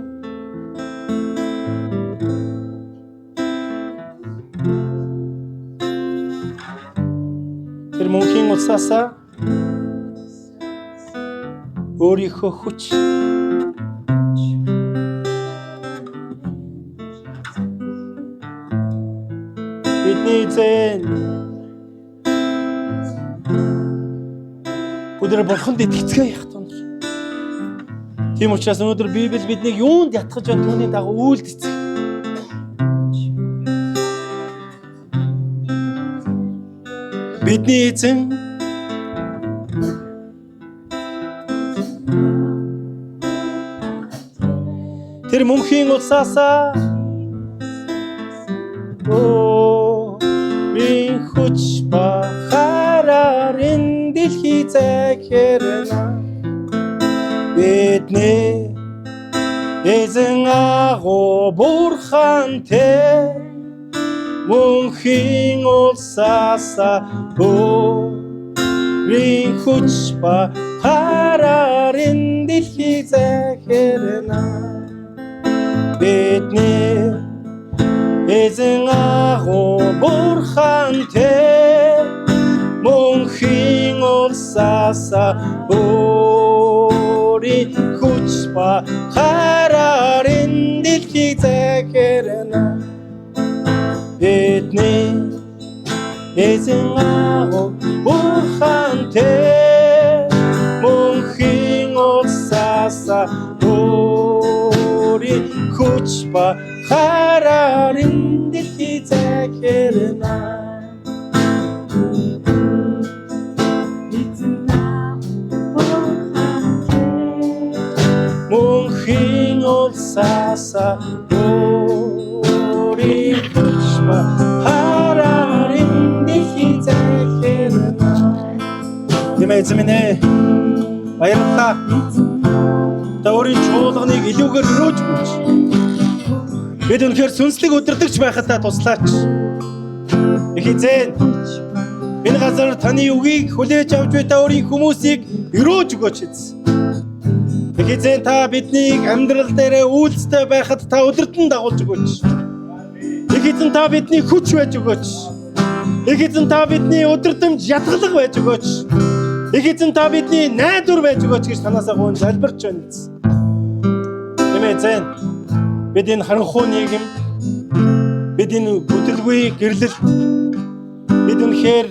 тэр мөнхийн улсаасаа өөрийнхөө хүч бидний эзэн өдөр бурханд итгэцгээе яах тун. Тийм учраас өнөөдөр Библи биднийг юунд ятгах вэ? Түүний дагуу үйлдэцэг. Бидний эзэн тэр мөнхийн улсаасаа би хүч бахараар энэ дэлхий захирна. Бидний эзэн агуу бурхан тэ мөнхийн улсаасаа өөрийн хүч бахараар энэ дэлхий захирна. Бидний эзэн агуу бурхантэй мөнхийн улсаасаа өөрийн хүч ба хараар энэ дэлхийг захирна. Бидний эзэн агуу бурхантэй мөнхийн улсаасаа өөрийн хүч ба хараар энэ дэлхийг захирна. Мөнхийн улсаасаа өөрийн хүч ба хараар энэ дэлхийг захирна. Нэмээд минь баярлалаа. Та өөрийн чуулганыг илүүгээр өрөөж өгөөч. Бид үнэхээр сүнслэг өдөртөгч байхад та туслаач. Их эзэн энэ газар таны үгийг хүлээж авч буй та өөрийн хүмүүсийг өрөөж өгөөч эзэн. Их эзэн та биднийг амьдрал дээрээ үйлстэй байхад та өдөртөн дагуулж өгөөч. Их эзэн та бидний хүч байж өгөөч. Их эзэн та бидний өдөртөмж ятгалаг байж өгөөч. Их эзэн та бидний найдвар байж өгөөч гэж танаасаа гуйж залбирч байна эзэн. Нэмээ эзэн бид энэ харанхуй нийгэм, бид энэ бүдэлгүй гэрлэлт, бид үнэхээр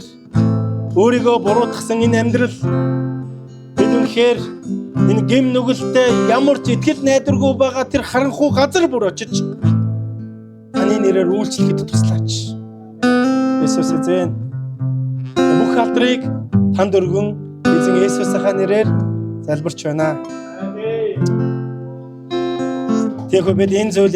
өөрийгөө буруутгасан энэ амьдрал, бид үнэхээр энэ гэм нүгэлтэд ямар ч итгэл найдваргүй байгаа тэр харанхуй газар бүр очиж таны нэрээр үйлчлэхэд туслаач. Есүс эзэн бүх алдрыг танд өргөн эзэн Есүсийн нэрээр залбирч байна. Тэгэхгүй бид энэ зүйлийг